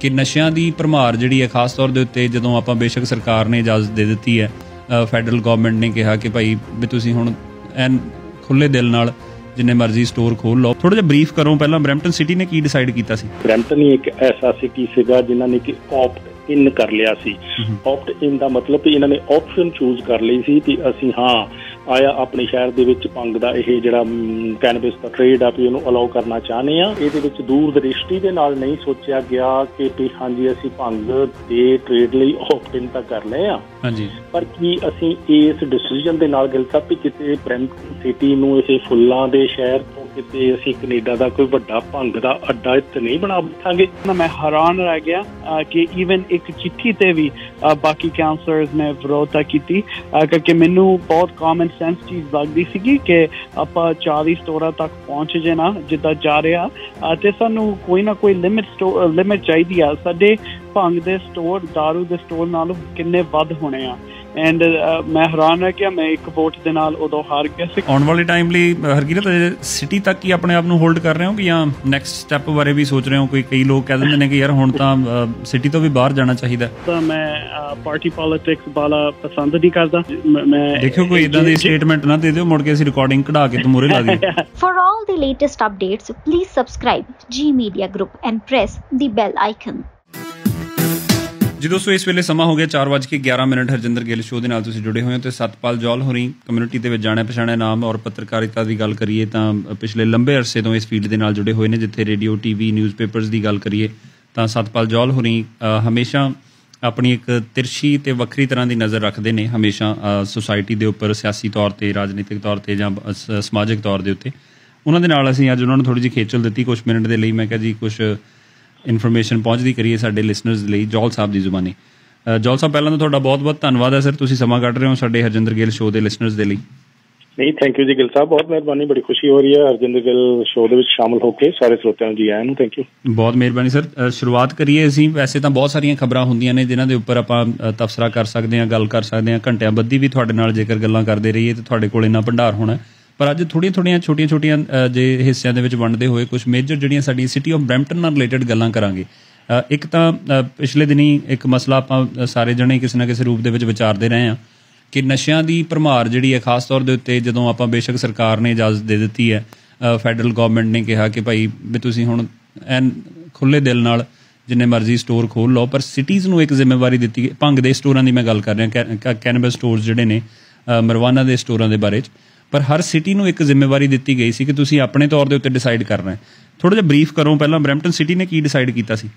ਕਿ ਨਸ਼ਿਆਂ ਦੀ ਭਰਮਾਰ ਜਿਹੜੀ ਹੈ ਖਾਸ ਤੌਰ ਦੇ ਉੱਤੇ ਜਦੋਂ ਆਪਾਂ ਬੇਸ਼ੱਕ ਸਰਕਾਰ ਨੇ ਇਜਾਜ਼ਤ ਦੇ ਦਿੱਤੀ ਹੈ, ਫੈਡਰਲ ਗੌਰਮੈਂਟ ਨੇ ਕਿਹਾ ਕਿ ਭਾਈ ਵੀ ਤੁਸੀਂ ਹੁਣ ਐਨ ਖੁੱਲ੍ਹੇ ਦਿਲ ਨਾਲ ਜਿੰਨੇ ਮਰਜ਼ੀ ਸਟੋਰ ਖੋਲ੍ਹ ਲਓ। ਥੋੜ੍ਹਾ ਜਿਹਾ ਬਰੀਫ ਕਰੋ ਪਹਿਲਾਂ, ਬਰੈਂਪਟਨ ਸਿਟੀ ਨੇ ਕੀ ਡਿਸਾਈਡ ਕੀਤਾ ਸੀ? ਬਰੈਂਪਟਨ ਹੀ ਇੱਕ ਐਸਾ ਸਿਟੀ ਸੀਗਾ ਜਿਨ੍ਹਾਂ ਨੇ ਕਿ ਆਪਟ ਇਨ ਕਰ ਲਿਆ ਸੀ। ਆਪਟ ਇਨ ਦਾ ਮਤਲਬ ਕਿ ਇਹਨਾਂ ਨੇ ਆਪਸ਼ਨ ਚੂਜ਼ ਕਰ ਲਈ ਸੀ ਕਿ ਅਸੀਂ ਆਇਆ ਆਪਣੇ ਸ਼ਹਿਰ ਦੇ ਵਿੱਚ ਭੰਗ ਦਾ ਇਹ ਜਿਹੜਾ ਕੈਨਬਿਸ ਦਾ ਟ੍ਰੇਡ ਆ ਵੀ ਉਹਨੂੰ ਅਲਾਓ ਕਰਨਾ ਚਾਹੁੰਦੇ ਆ। ਇਹਦੇ ਵਿੱਚ ਦੂਰ ਦ੍ਰਿਸ਼ਟੀ ਦੇ ਨਾਲ ਨਹੀਂ ਸੋਚਿਆ ਗਿਆ ਕਿ ਵੀ ਹਾਂਜੀ ਅਸੀਂ ਭੰਗ ਦੇ ਟ੍ਰੇਡ ਲਈ ਆਪਟ ਇਨ ਤਾਂ ਕਰ ਲਏ ਆ, ਪਰ ਕੀ ਅਸੀਂ ਇਸ ਡਿਸੀਜਨ ਦੇ ਨਾਲ ਗੱਲ ਵੀ ਕਿਤੇ ਬਰੈਂਪਟਨ ਸਿਟੀ ਨੂੰ ਇਹ ਫੁੱਲਾਂ ਦੇ ਸ਼ਹਿਰ ਤੋਂ ਕਿਤੇ ਅਸੀਂ ਕੈਨੇਡਾ ਦਾ ਕੋਈ ਵੱਡਾ ਭੰਗ ਦਾ ਅੱਡਾ ਇੱਥੇ ਨਹੀਂ ਬਣਾ ਬੈਠਾਂਗੇ। ਮੈਂ ਹੈਰਾਨ ਰਹਿ ਗਿਆ ਕਿ ਈਵਨ ਇੱਕ ਚਿੱਠੀ ਤੇ ਵੀ ਬਾਕੀ ਕਾਉਂਸਲਰਸ ਨੇ ਵਿਰੋਧਤਾ ਕੀਤੀ, ਕਿਉਂਕਿ ਮੈਨੂੰ ਬਹੁਤ ਕਾਮਨ ਸੈਂਸ ਚੀਜ਼ ਲੱਗਦੀ ਸੀਗੀ ਕਿ ਆਪਾਂ 40 ਸਟੋਰਾਂ ਤੱਕ ਪਹੁੰਚ ਜਾਣਾ ਜਿੱਦਾਂ ਜਾ ਰਿਹਾ, ਤੇ ਸਾਨੂੰ ਕੋਈ ਨਾ ਕੋਈ ਲਿਮਿਟ ਚਾਹੀਦੀ ਆ। ਸਾਡੇ ਭੰਗ ਦੇ ਸਟੋਰ ਦਾਰੂ ਦੇ ਸਟੋਰ ਨਾਲੋਂ ਕਿੰਨੇ ਵੱਧ ਹੋਣੇ ਆ, ਐਂਡ ਮੈਂ ਹੈਰਾਨ ਰਹਿ ਗਿਆ। ਮੈਂ ਇੱਕ ਵੋਟ ਦੇ ਨਾਲ ਉਦੋਂ ਹਾਰ ਗਿਆ ਸੀ। ਆਉਣ ਵਾਲੇ ਟਾਈਮ ਲਈ ਹਰਕੀਰਤ ਸਿਟੀ ਤੱਕ ਹੀ ਆਪਣੇ ਆਪ ਨੂੰ ਹੋਲਡ ਕਰ ਰਹੇ ਹੋ ਕਿ ਜਾਂ ਨੈਕਸਟ ਸਟੈਪ ਬਾਰੇ ਵੀ ਸੋਚ ਰਹੇ ਹੋ? ਕਈ ਲੋਕ ਕਹਿ ਦਿੰਦੇ ਨੇ ਕਿ ਯਾਰ ਹੁਣ ਤਾਂ ਸਿਟੀ ਤੋਂ ਵੀ ਬਾਹਰ ਜਾਣਾ ਚਾਹੀਦਾ। ਤਾਂ ਮੈਂ ਪਾਰਟੀ ਪੋਲਿਟਿਕਸ ਵਾਲਾ ਪਸੰਦ ਨਹੀਂ ਕਰਦਾ। ਮੈਂ ਦੇਖਿਓ ਕੋਈ ਇਦਾਂ ਦੀ ਸਟੇਟਮੈਂਟ ਨਾ ਦੇ ਦਿਓ ਮੁੜ ਕੇ ਅਸੀਂ ਰਿਕਾਰਡਿੰਗ ਕਢਾ ਕੇ ਮੂਹਰੇ ਲਾ ਦਈਏ। For all the latest updates, please subscribe G Media Group and press the bell icon. ਜੀ ਦੋਸਤੋ, ਇਸ ਵੇਲੇ ਸਮਾਂ ਹੋ ਗਿਆ 4:11। ਹਰਜਿੰਦਰ ਗਿੱਲ ਸ਼ੋਅ ਦੇ ਨਾਲ ਤੁਸੀਂ ਜੁੜੇ ਹੋਏ ਹੋ ਤੇ ਸਤਪਾਲ ਜੌਲ ਹੋਰੀ ਕਮਿਊਨਿਟੀ ਦੇ ਵਿੱਚ ਜਾਣੇ ਪਛਾਣੇ ਨਾਮ ਔਰ ਪੱਤਰਕਾਰਿਤਾ ਦੀ ਗੱਲ ਕਰੀਏ ਤਾਂ ਪਿਛਲੇ ਲੰਬੇ ਅਰਸੇ ਤੋਂ ਇਸ ਫੀਲਡ ਦੇ ਨਾਲ ਜੁੜੇ ਹੋਏ ਨੇ। ਜਿੱਥੇ ਰੇਡੀਓ, TV, ਨਿਊਜ਼ਪੇਪਰਸ ਦੀ ਗੱਲ ਕਰੀਏ ਤਾਂ ਸਤਪਾਲ ਜੌਲ ਹੋਰੀ ਹਮੇਸ਼ਾ ਆਪਣੀ ਇੱਕ ਤਿਰਛੀ ਤੇ ਵੱਖਰੀ ਤਰ੍ਹਾਂ ਦੀ ਨਜ਼ਰ ਰੱਖਦੇ ਨੇ ਹਮੇਸ਼ਾ ਸੁਸਾਇਟੀ ਦੇ ਉੱਪਰ, ਸਿਆਸੀ ਤੌਰ 'ਤੇ, ਰਾਜਨੀਤਿਕ ਤੌਰ 'ਤੇ ਜਾਂ ਸਮਾਜਿਕ ਤੌਰ ਦੇ ਉੱਤੇ। ਉਹਨਾਂ ਦੇ ਨਾਲ ਅਸੀਂ ਅੱਜ ਉਹਨਾਂ ਨੂੰ ਥੋੜ੍ਹੀ ਜਿਹੀ ਖੇਚਲ ਦਿੱਤੀ ਕੁਛ ਮਿੰਟ ਦੇ ਲਈ। ਮੈਂ ਕਿਹਾ ਜੀ ਕੁਛ ਇਨਫੋਰਮੇਸ਼ਨ ਪਹੁੰਚਦੀ ਕਰੀਏ ਸਾਡੇ ਲਿਸਨਰਸ ਲਈ ਜੌਲ ਸਾਹਿਬ ਦੀ ਜ਼ੁਬਾਨੀ। ਜੌਲ ਸਾਹਿਬ, ਪਹਿਲਾਂ ਤਾਂ ਤੁਹਾਡਾ ਬਹੁਤ ਬਹੁਤ ਧੰਨਵਾਦ ਹੈ ਸਰ, ਤੁਸੀਂ ਸਮਾਂ ਕੱਢ ਰਹੇ ਹੋ ਸਾਡੇ ਹਰਜਿੰਦਰ ਗਿੱਲ ਸ਼ੋਅ ਦੇ ਲਿਸਨਰਸ ਦੇ ਲਈ। ਨਹੀਂ, ਥੈਂਕ ਯੂ ਜੀ ਗਿੱਲ ਸਾਹਿਬ, ਬਹੁਤ ਮਿਹਰਬਾਨੀ, ਬੜੀ ਖੁਸ਼ੀ ਹੋ ਰਹੀ ਹੈ ਹਰਜਿੰਦਰ ਗਿੱਲ ਸ਼ੋਅ ਦੇ ਵਿੱਚ ਸ਼ਾਮਲ ਹੋ ਕੇ। ਸਾਰੇ ਸਰੋਤਿਆਂ ਨੂੰ ਜੀ ਆਇਆਂ ਨੂੰ ਥੈਂਕ ਯੂ। ਬਹੁਤ ਮਿਹਰਬਾਨੀ ਸਰ। ਸ਼ੁਰੂਆਤ ਕਰੀਏ ਅਸੀਂ। ਵੈਸੇ ਤਾਂ ਬਹੁਤ ਸਾਰੀਆਂ ਖਬਰਾਂ ਹੁੰਦੀਆਂ ਨੇ ਜਿਨ੍ਹਾਂ ਦੇ ਉੱਪਰ ਆਪਾਂ ਤਬਸਰਾ ਕਰ ਸਕਦੇ ਹਾਂ, ਗੱਲ ਕਰ ਸਕਦੇ ਹਾਂ, ਘੰਟਿਆਂ ਬੱਧੀ ਵੀ ਤੁਹਾਡੇ ਨਾਲ ਜੇਕਰ ਗੱਲਾਂ ਕਰਦੇ ਰਹੀਏ ਤਾਂ ਤੁਹਾਡੇ ਕੋਲ ਇੰਨਾ ਭੰਡਾਰ ਹੋਣਾ। ਪਰ ਅੱਜ ਥੋੜ੍ਹੀਆਂ ਛੋਟੀਆਂ ਜੇ ਹਿੱਸਿਆਂ ਦੇ ਵਿੱਚ ਵੰਡਦੇ ਹੋਏ ਕੁਛ ਮੇਜਰ ਜਿਹੜੀਆਂ ਸਾਡੀ ਸਿਟੀ ਆਫ ਬਰੈਂਪਟਨ ਨਾਲ ਰਿਲੇਟਡ ਗੱਲਾਂ ਕਰਾਂਗੇ। ਇੱਕ ਤਾਂ ਪਿਛਲੇ ਦਿਨੀ ਇੱਕ ਮਸਲਾ ਆਪਾਂ ਸਾਰੇ ਜਣੇ ਕਿਸੇ ਨਾ ਕਿਸੇ ਰੂਪ ਦੇ ਵਿੱਚ ਵਿਚਾਰਦੇ ਰਹੇ ਹਾਂ ਕਿ ਨਸ਼ਿਆਂ ਦੀ ਭਰਮਾਰ ਜਿਹੜੀ ਹੈ ਖਾਸ ਤੌਰ ਦੇ ਉੱਤੇ ਜਦੋਂ ਆਪਾਂ ਬੇਸ਼ੱਕ ਸਰਕਾਰ ਨੇ ਇਜਾਜ਼ਤ ਦੇ ਦਿੱਤੀ ਹੈ, ਫੈਡਰਲ ਗੌਰਮੈਂਟ ਨੇ ਕਿਹਾ ਕਿ ਭਾਈ ਵੀ ਤੁਸੀਂ ਹੁਣ ਐਨ ਖੁੱਲ੍ਹੇ ਦਿਲ ਨਾਲ ਜਿੰਨੇ ਮਰਜ਼ੀ ਸਟੋਰ ਖੋਲ੍ਹ ਲਓ, ਪਰ ਸਿਟੀਜ਼ ਨੂੰ ਇੱਕ ਜ਼ਿੰਮੇਵਾਰੀ ਦਿੱਤੀ ਗਈ। ਭੰਗ ਦੇ ਸਟੋਰਾਂ ਦੀ ਮੈਂ ਗੱਲ ਕਰ ਰਿਹਾ, ਕੈਨਬਸ ਸਟੋਰਸ ਜਿਹੜੇ ਨੇ, ਮਰਵਾਨਾ ਦੇ ਸਟੋਰਾਂ ਦੇ ਬਾਰੇ 'ਚ, ਪਰ ਹਰ ਸਿਟੀ ਨੂੰ ਇੱਕ ਜ਼ਿੰਮੇਵਾਰੀ ਦਿੱਤੀ ਗਈ ਸੀ ਕਿ ਤੁਸੀਂ ਆਪਣੇ ਤੌਰ ਦੇ ਉੱਤੇ ਡਿਸਾਈਡ ਕਰਨਾ ਹੈ। ਥੋੜ੍ਹਾ ਜਿਹਾ ਬਰੀਫ ਕਰੋ ਪਹਿਲਾਂ, ਬਰੈਂਪਟਨ ਸਿਟੀ ਨੇ ਕੀ ਡਿਸਾਈਡ ਕੀਤਾ ਸੀ?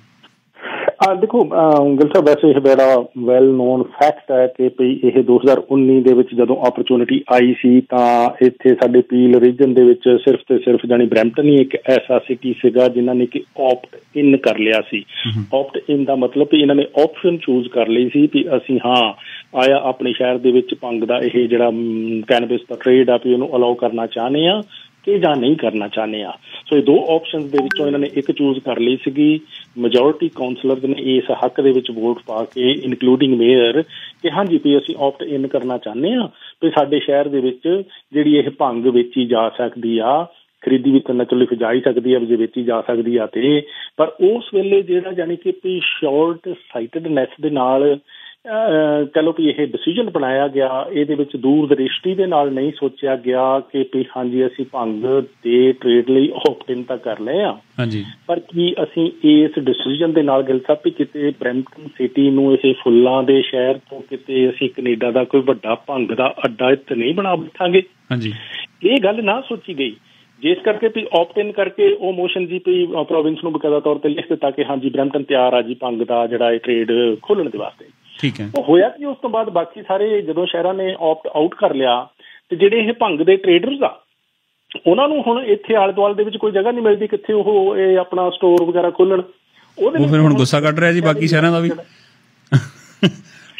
ਦੇਖੋ ਗਿੱਲ ਸਾਹਿਬ, ਵੈਸੇ ਇਹ ਬੜਾ ਵੈਲ ਨੋਨ ਫੈਕਟ ਹੈ ਕਿ ਵੀ ਇਹ 2019 ਦੇ ਵਿੱਚ ਜਦੋਂ ਓਪਰਚੁਨਿਟੀ ਆਈ ਸੀ ਤਾਂ ਇੱਥੇ ਸਾਡੇ ਪੀਲ ਰੀਜਨ ਦੇ ਵਿੱਚ ਸਿਰਫ ਤੇ ਸਿਰਫ ਜਾਣੀ ਬਰੈਂਪਟਨ ਹੀ ਇੱਕ ਐਸਾ ਸਿਟੀ ਸੀਗਾ ਜਿਨ੍ਹਾਂ ਨੇ ਕਿ ਆਪਟ ਇਨ ਕਰ ਲਿਆ ਸੀ। ਆਪਟ ਇਨ ਦਾ ਮਤਲਬ ਵੀ ਇਹਨਾਂ ਨੇ ਆਪਸ਼ਨ ਚੂਜ਼ ਕਰ ਲਈ ਸੀ ਵੀ ਅਸੀਂ ਆਇਆ ਆਪਣੇ ਸ਼ਹਿਰ ਦੇ ਵਿੱਚ ਭੰਗ ਦਾ ਇਹ ਜਿਹੜਾ ਕੈਨਬਿਸ ਦਾ ਟ੍ਰੇਡ ਆ ਵੀ ਉਹਨੂੰ ਅਲਾਓ ਕਰਨਾ ਚਾਹੁੰਦੇ ਆ ਕਿ ਜਾਂ ਨਹੀਂ ਕਰਨਾ ਚਾਹੁੰਦੇ ਆ। ਸੋ ਇਹ ਦੋ ਆਪਸ਼ਨਸ ਦੇ ਵਿੱਚੋਂ ਇਹਨਾਂ ਨੇ ਇੱਕ ਚੂਜ਼ ਕਰ ਲਈ ਸੀਗੀ। ਮੈਜੋਰਿਟੀ ਕਾਉਂਸਲਰਸ ਨੇ ਇਸ ਹੱਕ ਦੇ ਵਿੱਚ ਵੋਟ ਪਾ ਕੇ, ਇਨਕਲੂਡਿੰਗ ਮੇਅਰ, ਕਿ ਹਾਂਜੀ ਵੀ ਅਸੀਂ ਆਪਟ ਇਨ ਕਰਨਾ ਚਾਹੁੰਦੇ ਹਾਂ ਵੀ ਸਾਡੇ ਸ਼ਹਿਰ ਦੇ ਵਿੱਚ ਜਿਹੜੀ ਇਹ ਭੰਗ ਵੇਚੀ ਜਾ ਸਕਦੀ ਆ, ਖਰੀਦੀ ਵੀ ਕਰਨਾ ਚਲੋ ਫਿਰ ਜਾ ਹੀ ਸਕਦੀ ਆ, ਜੇ ਵੇਚੀ ਜਾ ਸਕਦੀ ਆ ਤੇ, ਪਰ ਉਸ ਵੇਲੇ ਜਿਹੜਾ ਜਾਣੀ ਕਿ ਵੀ ਸ਼ਾਰਟ ਸਾਈਟਡਨੈਸ ਦੇ ਨਾਲ ਕਹਿ ਲਓ ਵੀ ਇਹ ਡਿਸੀਜਨ ਬਣਾਇਆ ਗਿਆ। ਇਹਦੇ ਵਿੱਚ ਦੂਰ ਦ੍ਰਿਸ਼ਟੀ ਦੇ ਨਾਲ ਨਹੀਂ ਸੋਚਿਆ ਗਿਆ ਕਿ ਵੀ ਹਾਂਜੀ ਅਸੀਂ ਭੰਗ ਦੇ ਟ੍ਰੇਡ ਲਈ ਆਪਟ ਇਨ ਤਾਂ ਕਰ ਲਏ ਆ, ਪਰ ਕੀ ਅਸੀਂ ਇਸ ਡਿਸੀਜਨ ਦੇ ਨਾਲ ਗੱਲ ਵੀ ਕਿਤੇ ਬਰੈਂਪਟਨ ਸਿਟੀ ਨੂੰ ਇਹ ਫੁੱਲਾਂ ਦੇ ਸ਼ਹਿਰ ਤੋਂ ਕਿਤੇ ਅਸੀਂ ਕੈਨੇਡਾ ਦਾ ਕੋਈ ਵੱਡਾ ਭੰਗ ਦਾ ਅੱਡਾ ਇੱਥੇ ਨਹੀਂ ਬਣਾ ਬੈਠਾਂਗੇ। ਇਹ ਗੱਲ ਨਾ ਸੋਚੀ ਗਈ, ਜਿਸ ਕਰਕੇ ਵੀ ਆਪਟ ਇਨ ਕਰਕੇ ਉਹ ਮੋਸ਼ਨ ਜੀ ਵੀ ਪ੍ਰੋਵਿੰਸ ਨੂੰ ਬਕਾਇਦਾ ਤੌਰ ਤੇ ਲਿਖ ਦਿੱਤਾ ਕਿ ਹਾਂਜੀ ਬਰੈਂਪਟਨ ਤਿਆਰ ਆ ਜੀ ਭੰਗ ਦਾ ਜਿਹੜਾ ਇਹ ਟ੍ਰੇਡ ਖੋਲ੍ਹਣ ਦੇ ਵਾਸਤੇ। ਉਹ ਹੋਇਆ ਕਿ ਉਸ ਤੋਂ ਬਾਅਦ ਬਾਕੀ ਸਾਰੇ ਜਦੋਂ ਸ਼ਹਿਰਾਂ ਨੇ ਆਪਟ ਆਊਟ ਕਰ ਲਿਆ ਤੇ ਜਿਹੜੇ ਇਹ ਭੰਗ ਦੇ ਟ੍ਰੇਡਰਸ ਆ ਉਹਨਾਂ ਨੂੰ ਹੁਣ ਇੱਥੇ ਆਲੇ ਦੁਆਲੇ ਦੇ ਵਿੱਚ ਕੋਈ ਜਗ੍ਹਾ ਨਹੀਂ ਮਿਲਦੀ ਕਿੱਥੇ ਉਹ ਇਹ ਆਪਣਾ ਸਟੋਰ ਵਗੈਰਾ ਖੋਲਣ। ਉਹ ਫਿਰ ਹੁਣ ਗੁੱਸਾ ਕੱਢ ਰਿਹਾ ਜੀ ਬਾਕੀ ਸ਼ਹਿਰਾਂ ਦਾ ਵੀ।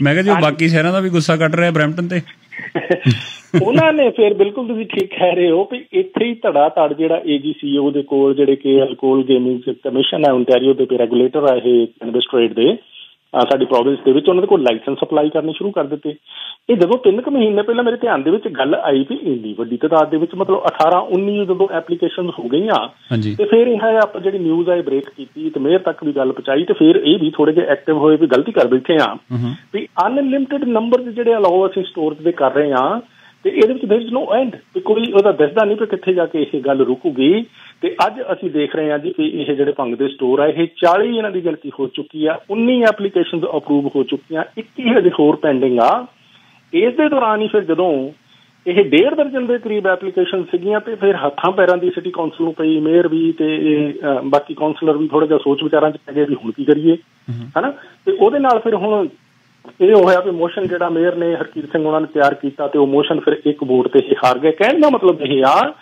ਮੈਂ ਕਿਹਾ ਜੀ ਬਾਕੀ ਸ਼ਹਿਰਾਂ ਦਾ ਵੀ ਗੁੱਸਾ ਕੱਢ ਰਿਹਾ ਬਰੈਂਪਟਨ ਤੇ। ਉਹਨਾਂ ਨੇ ਫਿਰ ਬਿਲਕੁਲ ਤੁਸੀਂ ਠੀਕ ਕਹਿ ਰਹੇ ਹੋ ਵੀ ਇੱਥੇ ਹੀ ਧੜਾ ਧੜ ਜਿਹੜਾ AGCO ਦੇ ਕੋਲ ਜਿਹੜੇ ਕਿ ਅਲਕੋਹਲ ਗੇਮਿੰਗ ਕਮਿਸ਼ਨ ਹੈ ਓਨਟਾਰੀਓ ਦੇ ਰੈਗੂਲੇਟਰ ਆ ਇਹ ਕੈਨਬਸ ਟ੍ਰੇਡ ਦੇ, ਸਾਡੀ ਪ੍ਰੋਵਿੰਸ ਦੇ ਵਿੱਚ ਉਹਨਾਂ ਦੇ ਕੋਲ ਲਾਇਸੈਂਸ ਅਪਲਾਈ ਕਰਨੇ ਸ਼ੁਰੂ ਕਰ ਦਿੱਤੇ। ਇਹ ਜਦੋਂ 3 ਕੁ ਮਹੀਨੇ ਪਹਿਲਾਂ ਮੇਰੇ ਧਿਆਨ ਦੇ ਵਿੱਚ ਗੱਲ ਆਈ ਵੀ ਇੰਨੀ ਵੱਡੀ ਤਾਦਾਦ ਦੇ ਵਿੱਚ ਮਤਲਬ 18-19 ਜਦੋਂ ਐਪਲੀਕੇਸ਼ਨ ਹੋ ਗਈਆਂ ਤੇ ਫਿਰ ਇਹ ਆਪਾਂ ਜਿਹੜੀ ਨਿਊਜ਼ ਆ ਇਹ ਬ੍ਰੇਕ ਕੀਤੀ ਤੇ ਮੇਅਰ ਤੱਕ ਵੀ ਗੱਲ ਪਹੁੰਚਾਈ ਤੇ ਫਿਰ ਇਹ ਵੀ ਥੋੜੇ ਜਿਹੇ ਐਕਟਿਵ ਹੋਏ ਵੀ ਗਲਤੀ ਕਰ ਬੈਠੇ ਆ ਵੀ ਅਨਲਿਮਿਟਿਡ ਨੰਬਰ ਦੇ ਜਿਹੜੇ ਅਲਾਓ ਅਸੀਂ ਸਟੋਰਸ ਦੇ ਕਰ ਰਹੇ ਹਾਂ ਤੇ ਇਹਦੇ ਵਿੱਚ ਦੇਰ ਇਜ਼ ਨੋ ਐਂਡ, ਕੋਈ ਉਹਦਾ ਦੱਸਦਾ ਨਹੀਂ ਕਿ ਕਿੱਥੇ ਜਾ ਕੇ ਇਹ ਗੱਲ ਰੁਕੂਗੀ। ਤੇ ਅੱਜ ਅਸੀਂ ਦੇਖ ਰਹੇ ਹਾਂ ਜੀ ਕਿ ਇਹ ਜਿਹੜੇ ਭੰਗ ਦੇ ਸਟੋਰ ਆ ਇਹ 40 ਇਹਨਾਂ ਦੀ ਗਿਣਤੀ ਹੋ ਚੁੱਕੀ ਆ, 19 ਐਪਲੀਕੇਸ਼ਨ ਅਪਰੂਵ ਹੋ ਚੁੱਕੀਆਂ, 21 ਹਜੇ ਹੋਰ ਪੈਂਡਿੰਗ ਆ। ਇਸ ਦੇ ਦੌਰਾਨ ਹੀ ਫਿਰ ਜਦੋਂ ਇਹ 1.5 ਦਰਜਨ ਦੇ ਕਰੀਬ ਐਪਲੀਕੇਸ਼ਨ ਸੀਗੀਆਂ ਤੇ ਫਿਰ ਹੱਥਾਂ ਪੈਰਾਂ ਦੀ ਸਿਟੀ ਕੌਂਸਲ ਨੂੰ ਪਈ, ਮੇਅਰ ਵੀ ਤੇ ਬਾਕੀ ਕੌਂਸਲਰ ਵੀ ਥੋੜਾ ਜਿਹਾ ਸੋਚ ਵਿਚਾਰਾਂ ਚ ਪੈ ਗਏ ਵੀ ਹੁਣ ਕੀ ਕਰੀਏ, ਹਨਾ। ਤੇ ਉਹਦੇ ਨਾਲ ਫਿਰ ਹੁਣ ਇਹ ਹੋਇਆ ਵੀ ਮੋਸ਼ਨ ਜਿਹੜਾ ਮੇਅਰ ਨੇ ਹਰਕੀਰਤ ਸਿੰਘ ਉਹਨਾਂ ਨੇ ਤਿਆਰ ਕੀਤਾ ਤੇ ਉਹ ਮੋਸ਼ਨ ਫਿਰ ਇੱਕ ਵੋਟ ਤੇ ਇਹ ਹਾਰ ਗਏ। ਕਹਿਣ ਦਾ ਮਤਲਬ ਇਹ ਆ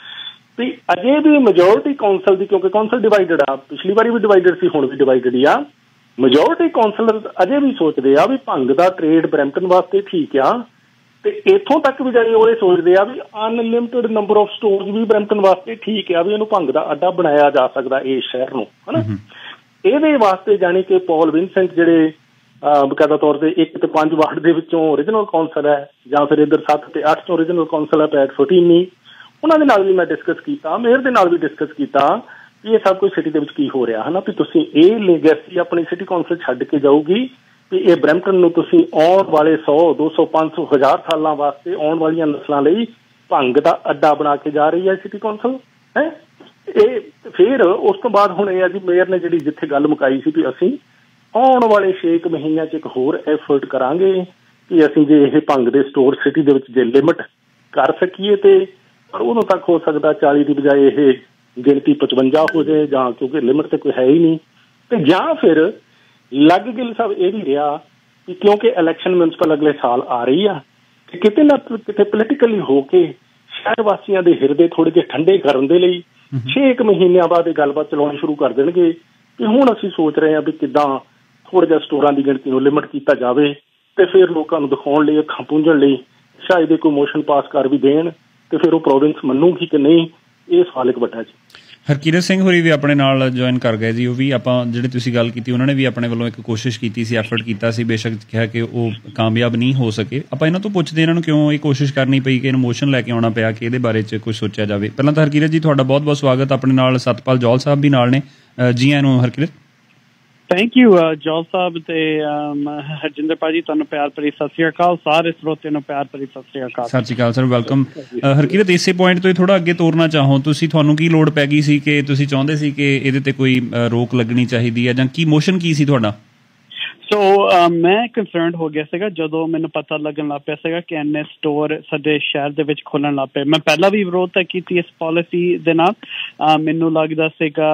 ਵੀ ਅਜੇ ਵੀ ਮੈਜੋਰਿਟੀ ਕੌਂਸਲ ਦੀ, ਕਿਉਂਕਿ ਕੌਂਸਲ ਡਿਵਾਈਡਡ ਆ, ਪਿਛਲੀ ਵਾਰੀ ਵੀ ਡਿਵਾਈਡਡ ਸੀ ਹੁਣ ਵੀ ਡਿਵਾਈਡਡ ਹੀ ਆ, ਮੈਜੋਰਿਟੀ ਕੌਂਸਲਰ ਅਜੇ ਵੀ ਸੋਚਦੇ ਆ ਵੀ ਭੰਗ ਦਾ ਟ੍ਰੇਡ ਬਰੈਂਪਟਨ ਵਾਸਤੇ ਠੀਕ ਆ ਤੇ ਇੱਥੋਂ ਤੱਕ ਵੀ ਜਾਣੀ ਉਹ ਇਹ ਸੋਚਦੇ ਆ ਵੀ ਅਨਲਿਮਿਟਿਡ ਨੰਬਰ ਆਫ ਸਟੋਰਸ ਵੀ ਬਰੈਂਪਟਨ ਵਾਸਤੇ ਠੀਕ ਆ, ਵੀ ਇਹਨੂੰ ਭੰਗ ਦਾ ਅੱਡਾ ਬਣਾਇਆ ਜਾ ਸਕਦਾ ਇਸ ਸ਼ਹਿਰ ਨੂੰ, ਹਨਾ। ਇਹਦੇ ਵਾਸਤੇ ਜਾਣੀ ਕਿ ਪੌਲ ਵਿਨਸੈਂਟ ਜਿਹੜੇ ਬਕਾਇਦਾ ਤੌਰ ਤੇ 1 ਤੇ 5 ਵਾਰਡ ਦੇ ਵਿੱਚੋਂ ਓਰੀਜਨਲ ਕੌਂਸਲ ਹੈ ਜਾਂ ਫਿਰ ਇੱਧਰ 7 ਤੇ 8 ਚੋਂ ਓਰੀਜਨਲ ਕੌਂਸਲ ਹੈ ਪੈਟ ਫੋਟੀਨੀ, ਉਹਨਾਂ ਦੇ ਨਾਲ ਵੀ ਮੈਂ ਡਿਸਕਸ ਕੀਤਾ, ਮੇਅਰ ਦੇ ਨਾਲ ਵੀ ਡਿਸਕਸ ਕੀਤਾ ਵੀ ਇਹ ਸਭ ਕੁਝ ਸਿਟੀ ਦੇ ਵਿੱਚ ਕੀ ਹੋ ਰਿਹਾ, ਹਨਾ। ਵੀ ਤੁਸੀਂ ਇਹ ਲੈਗੇਸੀ ਆਪਣੀ ਸਿਟੀ ਕੌਂਸਲ ਛੱਡ ਕੇ ਜਾਊਗੀ ਵੀ ਇਹ ਬਰੈਂਪਟਨ ਨੂੰ ਤੁਸੀਂ ਆਉਣ ਵਾਲੇ 100, 200, 500, 1000 ਸਾਲਾਂ ਵਾਸਤੇ ਆਉਣ ਵਾਲੀਆਂ ਨਸਲਾਂ ਲਈ ਭੰਗ ਦਾ ਅੱਡਾ ਬਣਾ ਕੇ ਜਾ ਰਹੀ ਹੈ ਸਿਟੀ ਕੌਂਸਲ ਹੈ। ਇਹ ਫਿਰ ਉਸ ਤੋਂ ਬਾਅਦ ਹੁਣ ਇਹ ਆ ਜੀ ਮੇਅਰ ਨੇ ਜਿਹੜੀ ਜਿੱਥੇ ਗੱਲ ਮੁਕਾਈ ਸੀ ਵੀ ਅਸੀਂ ਆਉਣ ਵਾਲੇ 6 ਮਹੀਨਿਆਂ 'ਚ ਇੱਕ ਹੋਰ ਐਫਰਟ ਕਰਾਂਗੇ ਕਿ ਅਸੀਂ ਜੇ ਇਹ ਭੰਗ ਦੇ ਸਟੋਰ ਸਿਟੀ ਦੇ ਵਿੱਚ ਜੇ ਲਿਮਿਟ ਕਰ ਸਕੀਏ ਤੇ ਪਰ ਉਦੋਂ ਤੱਕ ਹੋ ਸਕਦਾ 40 ਦੀ ਬਜਾਏ ਇਹ ਗਿਣਤੀ 55 ਹੋ ਜਾਏ, ਜਾਂ ਕਿਉਂਕਿ ਲਿਮਿਟ ਤੇ ਕੋਈ ਹੈ ਹੀ ਨਹੀਂ, ਤੇ ਜਾਂ ਫਿਰ ਲੱਗ ਗਿਲ ਸਾਹਿਬ ਇਹ ਵੀ ਰਿਹਾ ਕਿ ਕਿਉਂਕਿ ਇਲੈਕਸ਼ਨ ਮਿਊਨਿਸਪਲ ਅਗਲੇ ਸਾਲ ਆ ਰਹੀ ਆ ਤੇ ਕਿਤੇ ਨਾ ਕਿਤੇ ਪੋਲੀਟੀਕਲੀ ਹੋ ਕੇ ਸ਼ਹਿਰ ਵਾਸੀਆਂ ਦੇ ਹਿਰਦੇ ਥੋੜੇ ਜਿਹੇ ਠੰਡੇ ਕਰਨ ਦੇ ਲਈ 6 ਮਹੀਨਿਆਂ ਬਾਅਦ ਇਹ ਗੱਲਬਾਤ ਚਲਾਉਣੀ ਸ਼ੁਰੂ ਕਰ ਦੇਣਗੇ ਕਿ ਹੁਣ ਅਸੀਂ ਸੋਚ ਰਹੇ ਹਾਂ ਵੀ ਕਿੱਦਾਂ ਥੋੜ੍ਹਾ ਜਿਹਾ ਸਟੋਰਾਂ ਦੀ ਗਿਣਤੀ ਨੂੰ ਲਿਮਿਟ ਕੀਤਾ ਜਾਵੇ ਤੇ ਫਿਰ ਲੋਕਾਂ ਨੂੰ ਦਿਖਾਉਣ ਲਈ, ਅੱਖਾਂ ਪੂੰਝਣ ਲਈ ਸ਼ਾਇਦ ਇਹ ਕੋਈ ਮੋਸ਼ਨ ਪਾਸ ਕਰ ਵੀ ਦੇਣ ਤੇ ਫਿਰ ਉਹ ਪ੍ਰੋਵਿੰਸ ਮੰਨੂਗੀ ਕਿ ਨਹੀਂ, ਇਹ ਸਵਾਲ ਇੱਕ ਵੱਡਾ ਜੀ। ਹਰਕੀਰਤ ਸਿੰਘ ਹੋਰੀ ਵੀ ਆਪਣੇ ਨਾਲ ਜੁਆਇਨ ਕਰ ਗਏ ਜੀ। ਉਹ ਵੀ ਆਪਾਂ ਜਿਹੜੇ ਤੁਸੀਂ ਗੱਲ ਕੀਤੀ ਉਹਨਾਂ ਨੇ ਵੀ ਆਪਣੇ ਵੱਲੋਂ ਇੱਕ ਕੋਸ਼ਿਸ਼ ਕੀਤੀ ਸੀ, ਐਫਰਟ ਕੀਤਾ ਸੀ, ਬੇਸ਼ੱਕ ਕਿਹਾ ਕਿ ਉਹ ਕਾਮਯਾਬ ਨਹੀਂ ਹੋ ਸਕੇ। ਆਪਾਂ ਇਹਨਾਂ ਤੋਂ ਪੁੱਛਦੇ ਇਹਨਾਂ ਨੂੰ ਕਿਉਂ ਇਹ ਕੋਸ਼ਿਸ਼ ਕਰਨੀ ਪਈ ਕਿ ਇਹਨੂੰ ਮੋਸ਼ਨ ਲੈ ਕੇ ਆਉਣਾ ਪਿਆ ਕਿ ਇਹਦੇ ਬਾਰੇ 'ਚ ਕੁਝ ਸੋਚਿਆ ਜਾਵੇ। ਪਹਿਲਾਂ ਤਾਂ ਹਰਕੀਰਤ ਜੀ ਤੁਹਾਡਾ ਬਹੁਤ ਬਹੁਤ ਸਵਾਗਤ। ਆਪਣੇ ਨਾਲ ਸਤਪਾਲ ਜੌਲ ਸਾਹਿਬ ਵੀ ਨਾਲ ਨੇ, ਜੀ ਆਇਆਂ ਨੂੰ ਹਰਕੀਰਤ। ਥੈਂਕ ਯੂ ਜੌਲ ਸਾਹਿਬ ਤੇ ਹਰਜਿੰਦਰ ਭਾਜੀ, ਤੁਹਾਨੂੰ ਪਿਆਰ ਭਰੀ ਸਤਿ ਸ੍ਰੀ ਅਕਾਲ, ਸਾਰੇ ਸਰੋਤਿਆਂ ਨੂੰ ਪਿਆਰ ਭਰੀ ਸਤਿ ਸ੍ਰੀ ਅਕਾਲ। ਸਤਿ ਸ੍ਰੀ ਅਕਾਲ ਸਰ, ਵੈਲਕਮ। ਹਰਕੀਰਤ, ਇਸੇ ਪੁਆਇੰਟ ਤੋਂ ਥੋੜਾ ਅੱਗੇ ਤੋਰਨਾ ਚਾਹੋ, ਤੁਹਾਨੂੰ ਕੀ ਲੋੜ ਪੈ ਗਈ ਸੀ ਕਿ ਤੁਸੀਂ ਚਾਹੁੰਦੇ ਸੀ ਕਿ ਇਹਦੇ ਤੇ ਕੋਈ ਰੋਕ ਲੱਗਣੀ ਚਾਹੀਦੀ ਹੈ, ਜਾਂ ਕੀ ਮੋਸ਼ਨ ਕੀ ਸੀ ਤੁਹਾਡਾ? ਸੋ ਮੈਂ ਕੰਸਰਨਡ ਹੋ ਗਿਆ ਸੀਗਾ ਜਦੋਂ ਮੈਨੂੰ ਪਤਾ ਲੱਗਣ ਲੱਗ ਪਿਆ ਸੀਗਾ ਕਿ ਇੰਨੇ ਸਟੋਰ ਸਾਡੇ ਸ਼ਹਿਰ ਦੇ ਵਿੱਚ ਖੋਲ੍ਹਣ ਲੱਗ ਪਏ। ਮੈਂ ਪਹਿਲਾਂ ਵੀ ਵਿਰੋਧਤਾ ਕੀਤੀ ਇਸ ਪਾਲਿਸੀ ਦੇ ਨਾਲ। ਮੈਨੂੰ ਲੱਗਦਾ ਸੀਗਾ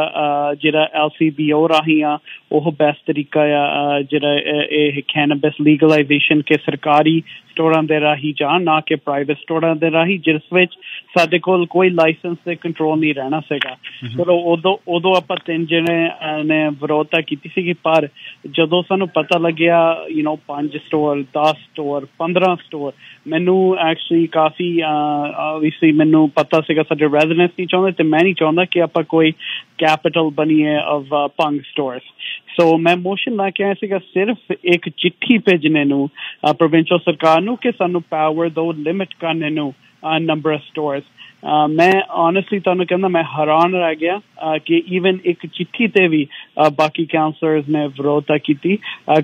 ਜਿਹੜਾ LCBO ਰਾਹੀਂ ਆ ਉਹ ਬੈਸਟ ਤਰੀਕਾ ਆ, ਜਿਹੜਾ ਇਹ ਕੈਨੇਬਿਸ ਲੀਗਲਾਈਜੇਸ਼ਨ ਕੇ ਸਰਕਾਰੀ ਸਟੋਰਾਂ ਦੇ ਰਾਹੀਂ ਜਾਣ, ਨਾ ਕਿ ਪ੍ਰਾਈਵੇਟ ਸਟੋਰਾਂ ਦੇ ਰਾਹੀਂ, ਜਿਸ ਵਿੱਚ ਸਾਡੇ ਕੋਲ ਕੋਈ ਲਾਇਸੈਂਸ ਤੇ ਕੰਟਰੋਲ ਨਹੀਂ ਰਹਿਣਾ ਸੀਗਾ। ਚਲੋ ਉਦੋਂ ਆਪਾਂ 3 ਜਣੇ ਨੇ ਵਿਰੋਧਤਾ ਕੀਤੀ ਸੀਗੀ, ਪਰ ਜਦੋਂ ਸਾਨੂੰ ਪਤਾ ਲੱਗਿਆ 5 ਸਟੋਰ, 10 ਸਟੋਰ, 15 ਸਟੋਰ, ਮੈਨੂੰ ਐਕਚੁਅਲੀ ਕਾਫੀ obviously ਮੈਨੂੰ ਪਤਾ ਸੀਗਾ ਸਾਡੇ ਰੈਜ਼ੀਡੈਂਟਸ ਨਹੀਂ ਚਾਹੁੰਦੇ ਤੇ ਮੈਂ ਨਹੀਂ ਚਾਹੁੰਦਾ ਕਿ ਆਪਾਂ ਕੋਈ ਕੈਪੀਟਲ ਬਣੀਏ ਆਫ ਭੰਗ ਸਟੋਰਸ। ਸੋ ਮੈਂ ਮੋਸ਼ਨ ਲਾ ਕੇ ਆਇਆ ਸੀਗਾ ਸਿਰਫ ਇੱਕ ਚਿੱਠੀ ਭੇਜਣੇ ਨੂੰ ਪ੍ਰੋਵਿੰਸ਼ਲ ਸਰਕਾਰ ਨੂੰ ਕਿ ਸਾਨੂੰ ਪਾਵਰ ਦਿਓ ਲਿਮਿਟ ਕਰਨੇ ਨੂੰ ਨੰਬਰ ਆਫ ਸਟੋਰਸ। ਮੈਂ ਓਨੈਸਟਲੀ ਤੁਹਾਨੂੰ ਕਹਿੰਦਾ ਮੈਂ ਹੈਰਾਨ ਰਹਿ ਗਿਆ ਕਿ ਈਵਨ ਇੱਕ ਚਿੱਠੀ ਤੇ ਵੀ ਬਾਕੀ ਕਾਉਂਸਲਰਸ ਨੇ ਵਿਰੋਧਤਾ ਕੀਤੀ,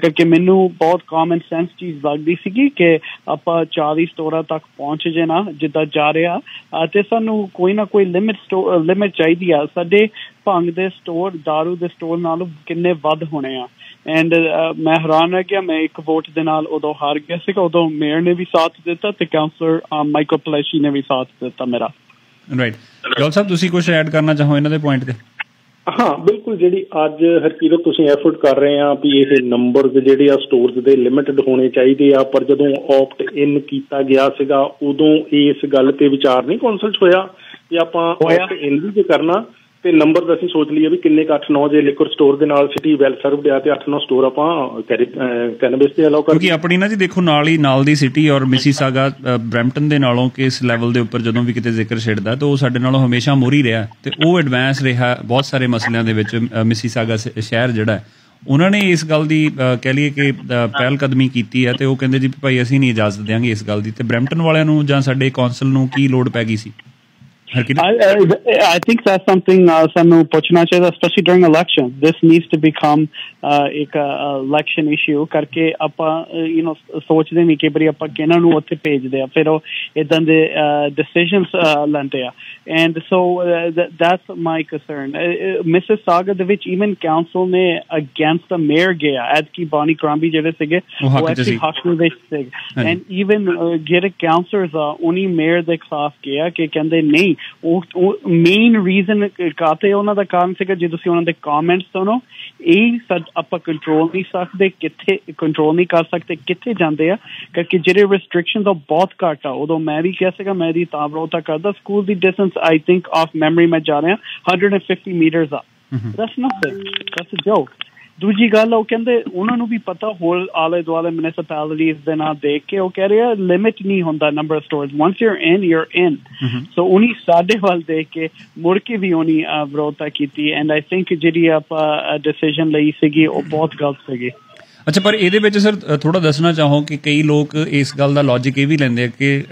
ਕਰਕੇ ਮੈਨੂੰ ਬਹੁਤ ਕਾਮਨ ਸੈਂਸ ਚੀਜ਼ ਲੱਗਦੀ ਸੀਗੀ ਕਿ ਆਪਾਂ 40 ਸਟੋਰਾਂ ਤੱਕ ਪਹੁੰਚ ਜਾਣਾ ਜਿੱਦਾਂ ਜਾ ਰਿਹਾ, ਤੇ ਸਾਨੂੰ ਕੋਈ ਨਾ ਕੋਈ ਲਿਮਿਟ ਚਾਹੀਦੀ ਆ। ਸਾਡੇ ਭੰਗ ਦੇ ਸਟੋਰ ਦਾਰੂ ਦੇ ਸਟੋਰ ਨਾਲੋਂ ਕਿੰਨੇ ਵੱਧ ਹੋਣੇ ਆ। ਐਂਡ ਮੈਂ ਹੈਰਾਨ ਰਹਿ ਗਿਆ। ਮੈਂ ਇੱਕ ਵੋਟ ਦੇ ਨਾਲ ਉਦੋਂ ਹਾਰ ਗਿਆ ਸੀਗਾ, ਉਦੋਂ ਮੇਅਰ ਨੇ ਵੀ ਸਾਥ ਦਿੱਤਾ ਤੇ ਕਾਉਂਸਲਰ ਮਾਈਕਲ ਪਲੈਸ਼ੀ ਨੇ ਵੀ ਸਾਥ ਦਿੱਤਾ ਮੇਰਾ। ਰਾਈਟ। ਜੌਲ ਸਾਹਿਬ, ਤੁਸੀਂ ਕੁਝ ਐਡ ਕਰਨਾ ਚਾਹੋ ਇਹਨਾਂ ਦੇ ਪੁਆਇੰਟ ਤੇ? ਹਾਂ ਬਿਲਕੁਲ, ਜਿਹੜੀ ਅੱਜ ਹਰਕੀਰਤ ਤੁਸੀਂ ਐਫਰਟ ਕਰ ਰਹੇ ਆ ਵੀ ਇਹ ਨੰਬਰਸ ਜਿਹੜੇ ਆ ਸਟੋਰਸ ਦੇ ਲਿਮਿਟਡ ਹੋਣੇ ਚਾਹੀਦੇ ਆ, ਪਰ ਜਦੋਂ ਆਪਟ ਇਨ ਕੀਤਾ ਗਿਆ ਸੀਗਾ ਉਦੋਂ ਇਸ ਗੱਲ ਤੇ ਵਿਚਾਰ ਨਹੀਂ ਕੌਂਸਲ 'ਚ ਹੋਇਆ ਕਿ ਆਪਾਂ ਆਪਟ ਇਨ ਵੀ ਜੇ ਕਰਨਾ ਤੇ ਨੰਬਰ ਅਸੀਂ ਸੋਚ ਲਈਏ ਵੀ ਕਿੰਨੇ 8-9 ਜੇ ਲਿਕਰ ਸਟੋਰ ਦੇ ਨਾਲ ਸਿਟੀ ਵੈਲ ਸਰਵਡ ਆ ਤੇ 8-9 ਸਟੋਰ ਆਪਾਂ ਕੈਨੇਬਿਸ ਤੇ ਅਲਾਉ ਕਰ। ਕਿਉਂਕਿ ਆਪਣੀ ਨਾ ਜੀ ਦੇਖੋ ਨਾਲ ਦੀ ਸਿਟੀ ਔਰ ਮਿਸੀਸਾਗਾ ਬਰੈਂਪਟਨ ਦੇ ਨਾਲੋਂ ਕਿਸ ਲੈਵਲ ਦੇ ਉੱਪਰ ਜਦੋਂ ਵੀ ਕਿਤੇ ਜ਼ਿਕਰ ਛਿੜਦਾ ਤਾਂ ਉਹ ਸਾਡੇ ਨਾਲੋਂ ਹਮੇਸ਼ਾ ਮੋਹਰੀ ਰਿਹਾ ਤੇ ਉਹ ਐਡਵਾਂਸ ਰਿਹਾ ਬਹੁਤ ਸਾਰੇ ਮਸਲਿਆਂ ਦੇ ਵਿੱਚ। ਮਿਸੀਸਾਗਾ ਸ਼ਹਿਰ ਜਿਹੜਾ ਉਹਨਾਂ ਨੇ ਇਸ ਗੱਲ ਦੀ ਕਹਿ ਲਈਏ ਕਿ ਪਹਿਲ ਕਦਮੀ ਕੀਤੀ ਹੈ ਤੇ ਉਹ ਕਹਿੰਦੇ ਜੀ ਭਾਈ ਅਸੀਂ ਨਹੀਂ ਇਜਾਜ਼ਤ ਦਿਆਂਗੇ ਇਸ ਗੱਲ ਦੀ, ਤੇ ਬਰੈਂਪਟਨ ਵਾਲਿਆਂ ਨੂੰ ਜਾਂ ਸਾਡੇ ਕੌਂਸਲ ਨੂੰ ਕੀ ਲੋੜ ਪੈ ਗਈ ਸੀ? I think that's something ਸਾਨੂੰ ਪੁੱਛਣਾ ਚਾਹੀਦਾ, especially during election. This needs to become ਇੱਕ election issue ਕਰਕੇ ਆਪਾਂ ਸੋਚਦੇ ਨਹੀਂ ਕਿ ਬਈ ਆਪਾਂ ਕਿਹਨਾਂ ਨੂੰ ਉੱਥੇ ਭੇਜਦੇ ਆ, ਫਿਰ ਉਹ ਇਦਾਂ ਦੇ decisions ਲੈਂਦੇ ਆ, and so that's my concern. Mississauga ਦੇ ਵਿੱਚ even council ਨੇ against the mayor ਗਿਆ, ਐਤਕੀ ਬੌਨੀ ਕ੍ਰਾਂਬੀ ਜਿਹੜੇ ਸੀਗੇ ਉਹ actually ਹੱਕ ਦੇ ਸੀਗੇ, and even ਜਿਹੜੇ councillors ਆ ਉਹਨੀ mayor ਦੇ ਖਿਲਾਫ ਗਿਆ ਕਿ ਕਹਿੰਦੇ ਨਹੀਂ, ਉਹ ਮੇਨ ਰੀਜ਼ਨ ਕਾਤੇ ਉਹਨਾਂ ਦਾ ਕਾਰਨ ਸੀਗਾ ਜੇ ਤੁਸੀਂ ਉਹਨਾਂ ਦੇ ਕਮੈਂਟਸ ਸੁਣੋ, ਇਹ ਆਪਾਂ ਕੰਟਰੋਲ ਨਹੀਂ ਸਕਦੇ, ਕਿੱਥੇ ਕੰਟਰੋਲ ਨਹੀਂ ਕਰ ਸਕਦੇ, ਕਿੱਥੇ ਜਾਂਦੇ ਆ ਕਿਉਂਕਿ ਜਿਹੜੇ ਰਿਸਟ੍ਰਿਕਸ਼ਨਸ ਉਹ ਬਹੁਤ ਘੱਟ ਆ। ਉਦੋਂ ਮੈਂ ਵੀ ਕਿਹਾ ਸੀਗਾ ਮੈਂ ਦੀ ਤਾਂ ਵਿਰੋਧਤਾ ਕਰਦਾ, school the distance I think of memory ਮੈਂ ਜਾ ਰਿਹਾ 150 ਮੀਟਰਸ ਆ, ਦੈਟਸ ਨਥਿੰਗ, ਦੈਟਸ ਅ ਜੋਕ। ਦੂਜੀ ਗੱਲ ਉਹ ਕਹਿੰਦੇ ਉਹਨਾਂ ਨੂੰ ਵੀ ਪਤਾ ਹੋਰ ਆਲੇ ਦੁਆਲੇ ਮਿਊਨਿਸਪੈਲਿਟੀਜ਼ ਦੇ ਨਾਲ ਦੇਖ ਕੇ ਉਹ ਕਹਿ ਰਿਹਾ ਲਿਮਿਟ ਨਹੀਂ ਹੁੰਦਾ number of stores, once you're in you're in, ਸੋ ਉਹਨੀ ਸਾਡੇ ਵੱਲ ਦੇਖ ਕੇ ਮੁੜ ਕੇ ਵੀ ਉਹਨੀ ਵਿਰੋਧਤਾ ਕੀਤੀ, ਐਂਡ ਆਈ ਥਿੰਕ ਜਿਹੜੀ ਆਪਾਂ ਡਿਸੀਜਨ ਲਈ ਸੀਗੀ ਉਹ ਬਹੁਤ ਗਲਤ ਸੀਗੀ। ਅੱਛਾ, ਪਰ ਇਹਦੇ ਵਿੱਚ ਸਰ ਥੋੜਾ ਦੱਸਣਾ ਚਾਹੋ ਕਿ ਕਈ ਲੋਕ ਇਸ ਗੱਲ ਦਾ ਲੌਜਿਕ ਇਹ ਵੀ ਲੈਂਦੇ ਆ ਕਿ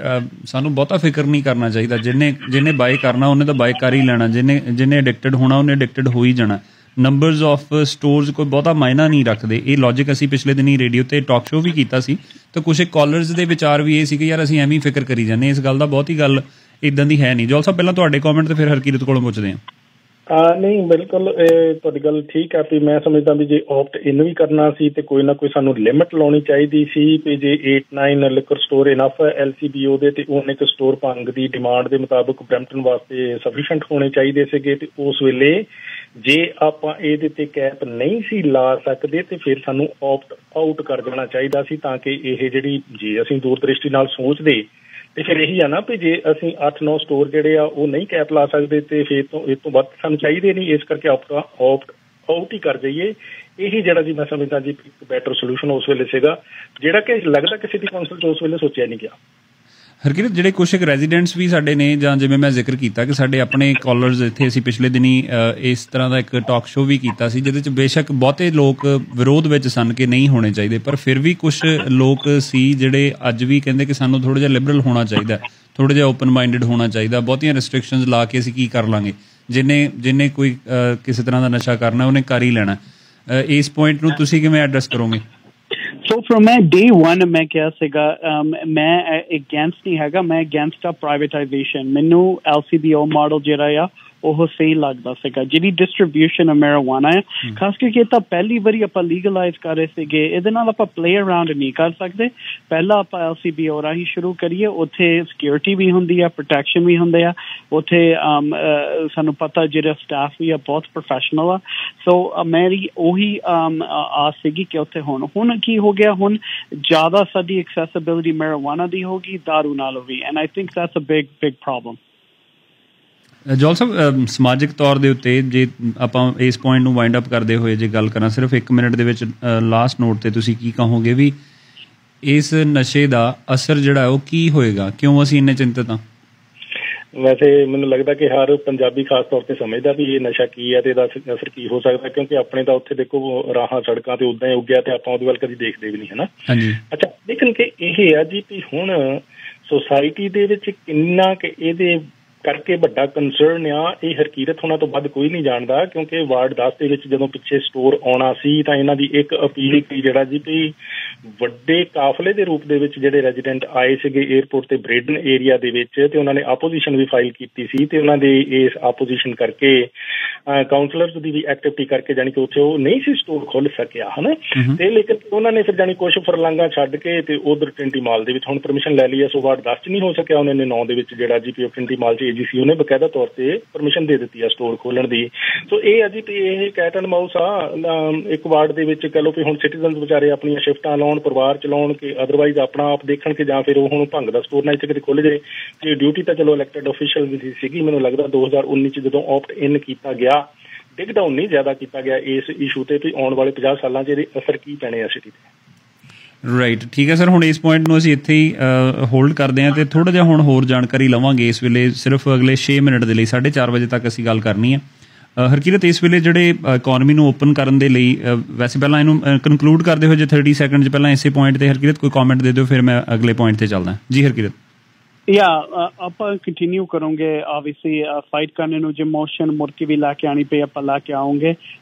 ਸਾਨੂੰ ਬਹੁਤਾ ਫਿਕਰ ਨਹੀਂ ਕਰਨਾ ਚਾਹੀਦਾ, ਜਿਹਨੇ ਬਾਏ ਕਰਨਾ ਉਹਨੇ ਤਾਂ ਬਾਏ ਕਰ ਹੀ ਲੈਣਾ, ਜਿਹਨੇ ਐਡਿਕਟਡ ਹੋਣਾ ਉਹਨੇ ਐਡਿਕਟਡ ਹੋ ਹੀ ਜਾਣਾ, ਨੰਬਰਸ ਆਫ ਸਟੋਰਸ ਕੋਈ ਬਹੁਤਾ ਮਾਇਨਾ ਨਹੀਂ ਰੱਖਦੇ। ਇਹ ਲੌਜਿਕ ਅਸੀਂ ਪਿਛਲੇ ਦਿਨੀ ਰੇਡੀਓ ਤੇ ਟਾਕ ਸ਼ੋਅ ਵੀ ਕੀਤਾ ਸੀ, ਤਾਂ ਕੁਛ ਕਾਲਰਸ ਦੇ ਵਿਚਾਰ ਵੀ ਇਹ ਸੀ ਕਿ ਯਾਰ ਅਸੀਂ ਐਵੇਂ ਹੀ ਫਿਕਰ ਕਰੀ ਜਾਂਦੇ, ਇਸ ਗੱਲ ਦਾ ਬਹੁਤੀ ਗੱਲ ਇੱਦਾਂ ਦੀ ਹੈ ਨਹੀਂ। ਜੋਲ ਸਾਹਿਬ ਪਹਿਲਾਂ ਤੁਹਾਡੇ ਕਮੈਂਟ ਤੇ ਫਿਰ ਹਰਕੀਰਤ ਕੋਲੋਂ ਪੁੱਛਦੇ ਹਾਂ। ਨਹੀਂ ਬਿਲਕੁਲ ਤੁਹਾਡੀ ਗੱਲ ਠੀਕ ਹੈ ਵੀ ਮੈਂ ਸਮਝਦਾ ਵੀ ਜੇ ਆਪਟ ਇਨ ਵੀ ਕਰਨਾ ਸੀ ਤੇ ਕੋਈ ਨਾ ਕੋਈ ਸਾਨੂੰ ਲਿਮਿਟ ਲਾਉਣੀ ਚਾਹੀਦੀ ਸੀ ਵੀ ਜੇ 8-9 ਲਿਕਰ ਸਟੋਰ ਇਨਫ LCBO ਦੇ ਤੇ ਉਹਨੇ ਇੱਕ ਸਟੋਰ ਭੰਗ ਦੀ ਡਿਮਾਂਡ ਦੇ ਮੁਤਾਬਕ ਬਰੈਂਪਟਨ ਵਾਸਤੇ ਸਫੀਸ਼ੀਐਂਟ ਹੋਣੇ ਚਾਹੀਦੇ ਸੀਗੇ, ਤੇ ਉਸ ਵੇਲੇ ਜੇ ਆਪਾਂ ਇਹਦੇ ਤੇ ਕੈਪ ਨਹੀਂ ਸੀ ਲਾ ਸਕਦੇ ਤੇ ਫਿਰ ਸਾਨੂੰ ਆਪਟ ਆਊਟ ਕਰ ਦੇਣਾ ਚਾਹੀਦਾ ਸੀ, ਤਾਂ ਕਿ ਇਹ ਜਿਹੜੀ ਜੇ ਅਸੀਂ ਦੂਰਦ੍ਰਿਸ਼ਟੀ ਨਾਲ ਸੋਚਦੇ ਤੇ ਫਿਰ ਇਹੀ ਆ ਨਾ ਵੀ ਜੇ ਅਸੀਂ 8-9 ਸਟੋਰ ਜਿਹੜੇ ਆ ਉਹ ਨਹੀਂ ਕੈਪ ਲਾ ਸਕਦੇ ਤੇ ਫਿਰ ਇਸ ਤੋਂ ਵੱਧ ਸਾਨੂੰ ਚਾਹੀਦੇ ਨਹੀਂ, ਇਸ ਕਰਕੇ ਆਪਟ ਆਊਟ ਹੀ ਕਰ ਜਾਈਏ। ਇਹੀ ਜਿਹੜਾ ਜੀ ਮੈਂ ਸਮਝਦਾ ਜੀ ਇੱਕ ਬੈਟਰ ਸੋਲੂਸ਼ਨ ਉਸ ਵੇਲੇ ਸੀਗਾ, ਜਿਹੜਾ ਕਿ ਲੱਗਦਾ ਕਿਸੇ ਦੀ ਕੌਂਸਲ 'ਚ ਉਸ ਵੇਲੇ ਸੋਚਿਆ ਨਹੀਂ ਗਿਆ। ਹਰਕੀਰਤ ਜਿਹੜੇ ਕੁਛ ਇੱਕ ਰੈਜ਼ੀਡੈਂਟਸ ਵੀ ਸਾਡੇ ਨੇ, ਜਾਂ ਜਿਵੇਂ ਮੈਂ ਜ਼ਿਕਰ ਕੀਤਾ ਕਿ ਸਾਡੇ ਆਪਣੇ ਕਾਲਰਸ ਇੱਥੇ ਅਸੀਂ ਪਿਛਲੇ ਦਿਨੀ ਇਸ ਤਰ੍ਹਾਂ ਦਾ ਇੱਕ ਟਾਕ ਸ਼ੋਅ ਵੀ ਕੀਤਾ ਸੀ ਜਿਹਦੇ 'ਚ ਬੇਸ਼ੱਕ ਬਹੁਤੇ ਲੋਕ ਵਿਰੋਧ ਵਿੱਚ ਸਨ ਕਿ ਨਹੀਂ ਹੋਣੇ ਚਾਹੀਦੇ, ਪਰ ਫਿਰ ਵੀ ਕੁਛ ਲੋਕ ਸੀ ਜਿਹੜੇ ਅੱਜ ਵੀ ਕਹਿੰਦੇ ਕਿ ਸਾਨੂੰ ਥੋੜ੍ਹਾ ਜਿਹਾ ਲਿਬਰਲ ਹੋਣਾ ਚਾਹੀਦਾ, ਥੋੜ੍ਹਾ ਜਿਹਾ ਓਪਨ ਮਾਈਂਡਡ ਹੋਣਾ ਚਾਹੀਦਾ, ਬਹੁਤੀਆਂ ਰਿਸਟ੍ਰਿਕਸ਼ਨਸ ਲਾ ਕੇ ਅਸੀਂ ਕੀ ਕਰ ਲਾਂਗੇ, ਜਿਹਨੇ ਕੋਈ ਕਿਸੇ ਤਰ੍ਹਾਂ ਦਾ ਨਸ਼ਾ ਕਰਨਾ ਉਹਨੇ ਕਰ ਹੀ ਲੈਣਾ। ਇਸ ਪੁਆਇੰਟ ਨੂੰ ਤੁਸੀਂ ਕਿਵੇਂ ਐਡਰੈਸ ਕਰੋਗੇ? So from day one ਮੈਂ ਕਿਹਾ ਸੀਗਾ ਮੈਂ ਅਗੇਂਸਟ ਨਹੀਂ ਹੈਗਾ, ਮੈਂ ਅਗੇਂਸਟ ਆ ਪ੍ਰਾਈਵੇਟਾਈਜੇਸ਼ਨ। ਮੈਨੂੰ LCBO ਮਾਡਲ ਜਿਹੜਾ ਆ ਉਹ ਸਹੀ ਲੱਗਦਾ ਸੀਗਾ, ਜਿਹੜੀ ਡਿਸਟਰੀਬਿਊਸ਼ਨ ਆਫ ਮੈਰੀਜੁਆਨਾ ਹੈ, ਖਾਸ ਕਰਕੇ ਇਹ ਤਾਂ ਪਹਿਲੀ ਵਾਰੀ ਆਪਾਂ ਲੀਗਲਾਈਜ਼ ਕਰ ਰਹੇ ਸੀਗੇ, ਇਹਦੇ ਨਾਲ ਆਪਾਂ ਪਲੇ ਅਰਾਊਂਡ ਨਹੀਂ ਕਰ ਸਕਦੇ। ਪਹਿਲਾਂ ਆਪਾਂ LCBO ਰਾਹੀਂ ਸ਼ੁਰੂ ਕਰੀਏ, ਉੱਥੇ ਸਿਕਿਉਰਿਟੀ ਵੀ ਹੁੰਦੀ ਆ, ਪ੍ਰੋਟੈਕਸ਼ਨ ਵੀ ਹੁੰਦੇ ਆ, ਉੱਥੇ ਸਾਨੂੰ ਪਤਾ ਜਿਹੜਾ ਸਟਾਫ ਵੀ ਆ ਬਹੁਤ ਪ੍ਰੋਫੈਸ਼ਨਲ ਆ। ਸੋ ਮੇਰੀ ਉਹੀ ਆਸ ਸੀਗੀ ਕਿ ਉੱਥੇ ਹੁਣ ਕੀ ਹੋ ਗਿਆ, ਹੁਣ ਜ਼ਿਆਦਾ ਸਾਡੀ ਐਕਸੈਸਿਬਿਲਿਟੀ ਮੈਰੀਜੁਆਨਾ ਦੀ ਹੋ ਗਈ ਦਾਰੂ ਨਾਲੋਂ ਵੀ, and I think that's a big problem. ਜੋਲ ਸਾਹਿਬ ਸਮਾਜਿਕ ਤੌਰ ਦੇ ਉੱਤੇ ਜੇ ਆਪਾਂ ਇਸ ਪੁਆਇੰਟ ਨੂੰ ਵਾਈਂਡ ਅਪ ਕਰਦੇ ਹੋਏ ਜੇ ਗੱਲ ਕਰਾਂ ਸਿਰਫ 1 ਮਿੰਟ ਦੇ ਵਿੱਚ ਲਾਸਟ ਨੋਟ ਤੇ ਤੁਸੀਂ ਕੀ ਕਹੋਗੇ ਵੀ ਇਸ ਨਸ਼ੇ ਦਾ ਅਸਰ ਜਿਹੜਾ ਉਹ ਕੀ ਹੋਏਗਾ, ਕਿਉਂ ਅਸੀਂ ਇੰਨੇ ਚਿੰਤਤ ਹਾਂ? ਵੈਸੇ ਮੈਨੂੰ ਲੱਗਦਾ ਕਿ ਹਰ ਪੰਜਾਬੀ ਖਾਸ ਤੌਰ ਤੇ ਸਮਝਦਾ ਵੀ ਇਹ ਨਸ਼ਾ ਕੀ ਹੈ ਤੇ ਇਹਦਾ ਅਸਰ ਕੀ ਹੋ ਸਕਦਾ, ਕਿਉਂਕਿ ਆਪਣੇ ਤਾਂ ਉੱਥੇ ਦੇਖੋ ਰਾਹਾਂ ਸੜਕਾਂ ਤੇ ਉਦਾਂ ਹੀ ਉੱਗਿਆ ਤੇ ਆਪਾਂ ਉਹਦੇ ਵੱਲ ਕਦੀ ਦੇਖਦੇ ਵੀ ਨਹੀਂ, ਹੈ ਨਾ। ਅੱਛਾ, ਲੇਕਿਨ ਕਿ ਇਹ ਆ ਜੀ ਵੀ ਹੁਣ ਸੋਸਾਇਟੀ ਦੇ ਵਿੱਚ ਕਿੰਨਾ ਕਿ ਇਹਦੇ ਕਰਕੇ ਵੱਡਾ ਕੰਸਰਨ ਆ, ਇਹ ਹਰਕੀਰਤ ਹੋਣਾ ਤੋਂ ਵੱਧ ਕੋਈ ਨਹੀਂ ਜਾਣਦਾ, ਕਿਉਂਕਿ ਵਾਰਡ 10 ਦੇ ਵਿੱਚ ਜਦੋਂ ਪਿੱਛੇ ਸਟੋਰ ਆਉਣਾ ਸੀ ਤਾਂ ਇਹਨਾਂ ਦੀ ਇੱਕ ਅਪੀਲ ਸੀ ਜਿਹੜਾ ਜੀ ਵੀ ਵੱਡੇ ਕਾਫਲੇ ਦੇ ਰੂਪ ਦੇ ਵਿੱਚ ਜਿਹੜੇ ਰੈਜ਼ੀਡੈਂਟ ਆਏ ਸੀਗੇ ਏਅਰਪੋਰਟ ਤੇ ਬ੍ਰੇਡਨ ਏਰੀਆ ਦੇ ਵਿੱਚ, ਤੇ ਉਹਨਾਂ ਨੇ ਆਪੋਜੀਸ਼ਨ ਵੀ ਫਾਈਲ ਕੀਤੀ ਸੀ, ਤੇ ਉਹਨਾਂ ਦੇ ਇਸ ਆਪੋਜੀਸ਼ਨ ਕਰਕੇ ਕਾਉਂਸਲਰਸ ਦੀ ਵੀ ਐਕਟੀਵਿਟੀ ਕਰਕੇ ਜਾਣੀ ਕਿ ਉੱਥੇ ਉਹ ਨਹੀਂ ਸੀ ਸਟੋਰ ਖੁੱਲ ਸਕਿਆ, ਹੈ ਨਾ। ਤੇ ਲੇਕਿਨ ਉਹਨਾਂ ਨੇ ਫਿਰ ਜਾਣੀ ਕੁਛ ਫਰਲਾਂਗਾ ਛੱਡ ਕੇ ਤੇ ਉਧਰ ਟਿੰਟੀ ਮਾਲ ਦੇ ਵਿੱਚ ਹੁਣ ਪਰਮਿਸ਼ਨ ਲੈ ਲਈ ਹੈ। ਸੋ ਵਾਰਡ 10 ਚ ਨਹੀਂ ਹੋ ਸਕਿਆ, ਉਹਨਾਂ ਨੇ 9 ਦੇ ਵਿੱਚ ਜਿਹੜਾ ਜੀ ਪੀ ਟਿੰਟੀ ਮਾਲ ਚ AGC ਉਹਨੇ ਬਕਾਇਦਾ ਤੌਰ ਤੇ ਪਰਮਿਸ਼ਨ ਦੇ ਦਿੱਤੀ ਆ ਸਟੋਰ ਖੋਲਣ ਦੀ। ਸੋ ਇਹ ਆ ਜੀ ਵੀ ਇਹ ਕੈਟ ਐਂਡ ਮਾਊਸ ਆ ਇੱਕ ਵਾਰਡ ਦੇ ਵਿੱਚ, ਕਹਿ ਲਓ ਵੀ ਹੁਣ ਸਿਟੀਜ਼ਨਸ ਵਿਚਾਰੇ ਆਪਣੀਆਂ ਸ਼ਿਫਟਾਂ ਲਾਉਣ, ਪਰਿਵਾਰ ਚਲਾਉਣ, ਕਿ ਅਦਰਵਾਈਜ਼ ਆਪਣਾ ਆਪ ਦੇਖਣ ਕਿ ਜਾਂ ਫਿਰ ਉਹ ਹੁਣ ਭੰਗ ਦਾ ਸਟੋਰ ਨਾ ਇੱਥੇ ਕਿਤੇ ਖੁੱਲ ਜਾਏ। ਤੇ ਡਿਊਟੀ ਤਾਂ ਚਲੋ ਇਲੈਕਟਡ ਅਫੀਸ਼ੀਅਲ ਦੀ ਸੀਗੀ, ਮੈਨੂੰ ਲੱਗਦਾ 2019 ਚ ਜਦੋਂ ਆਪਟ ਇਨ ਕੀਤਾ ਗਿਆ, ਡਿਗ ਡਾਊਨ ਨਹੀਂ ਜ਼ਿਆਦਾ ਕੀਤਾ ਗਿਆ ਇਸ ਇਸ਼ੂ ਤੇ ਵੀ ਆਉਣ ਵਾਲੇ 50 ਸਾਲਾਂ 'ਚ ਇਹਦੇ ਅਸਰ ਕੀ ਪੈਣੇ ਆ ਸਿਟੀ ਤੇ। ਰਾਈਟ, ਠੀਕ ਹੈ ਸਰ, ਹੁਣ ਇਸ ਪੁਆਇੰਟ ਨੂੰ ਅਸੀਂ ਇੱਥੇ ਹੀ ਹੋਲਡ ਕਰਦੇ ਹਾਂ ਤੇ ਥੋੜ੍ਹਾ ਜਿਹਾ ਹੁਣ ਹੋਰ ਜਾਣਕਾਰੀ ਲਵਾਂਗੇ। ਇਸ ਵੇਲੇ ਸਿਰਫ ਅਗਲੇ 6 ਮਿੰਟ ਦੇ ਲਈ 4:30 ਵਜੇ ਤੱਕ ਅਸੀਂ ਗੱਲ ਕਰਨੀ ਹੈ। ਹਰਕੀਰਤ, ਇਸ ਵੇਲੇ ਜਿਹੜੇ ਇਕੋਨਮੀ ਨੂੰ ਓਪਨ ਕਰਨ ਦੇ ਲਈ ਵੈਸੇ ਪਹਿਲਾਂ ਇਹਨੂੰ ਕਨਕਲੂਡ ਕਰਦੇ ਹੋਏ ਜੇ 30 ਸੈਕਿੰਡ 'ਚ ਪਹਿਲਾਂ ਇਸੇ ਪੁਆਇੰਟ 'ਤੇ ਹਰਕੀਰਤ ਕੋਈ ਕਮੈਂਟ ਦੇ ਦਿਓ, ਫਿਰ ਮੈਂ ਅਗਲੇ ਪੁਆਇੰਟ 'ਤੇ ਚੱਲਦਾ ਜੀ। ਹਰਕੀਰਤ, ਆਪਾਂ ਕੰਟੀਨਿਊ ਕਰੋਗੇ ਆਬਵੀਅਸਲੀ ਫਾਈਟ ਕਰਨ ਨੂੰ, ਜੇ ਮੋਸ਼ਨ ਮੁੜ ਕੇ ਵੀ ਲੈ ਕੇ ਆਉਣੀ ਪਈ ਆਪਾਂ ਲੈ ਕੇ ਆਉਂਗੇ।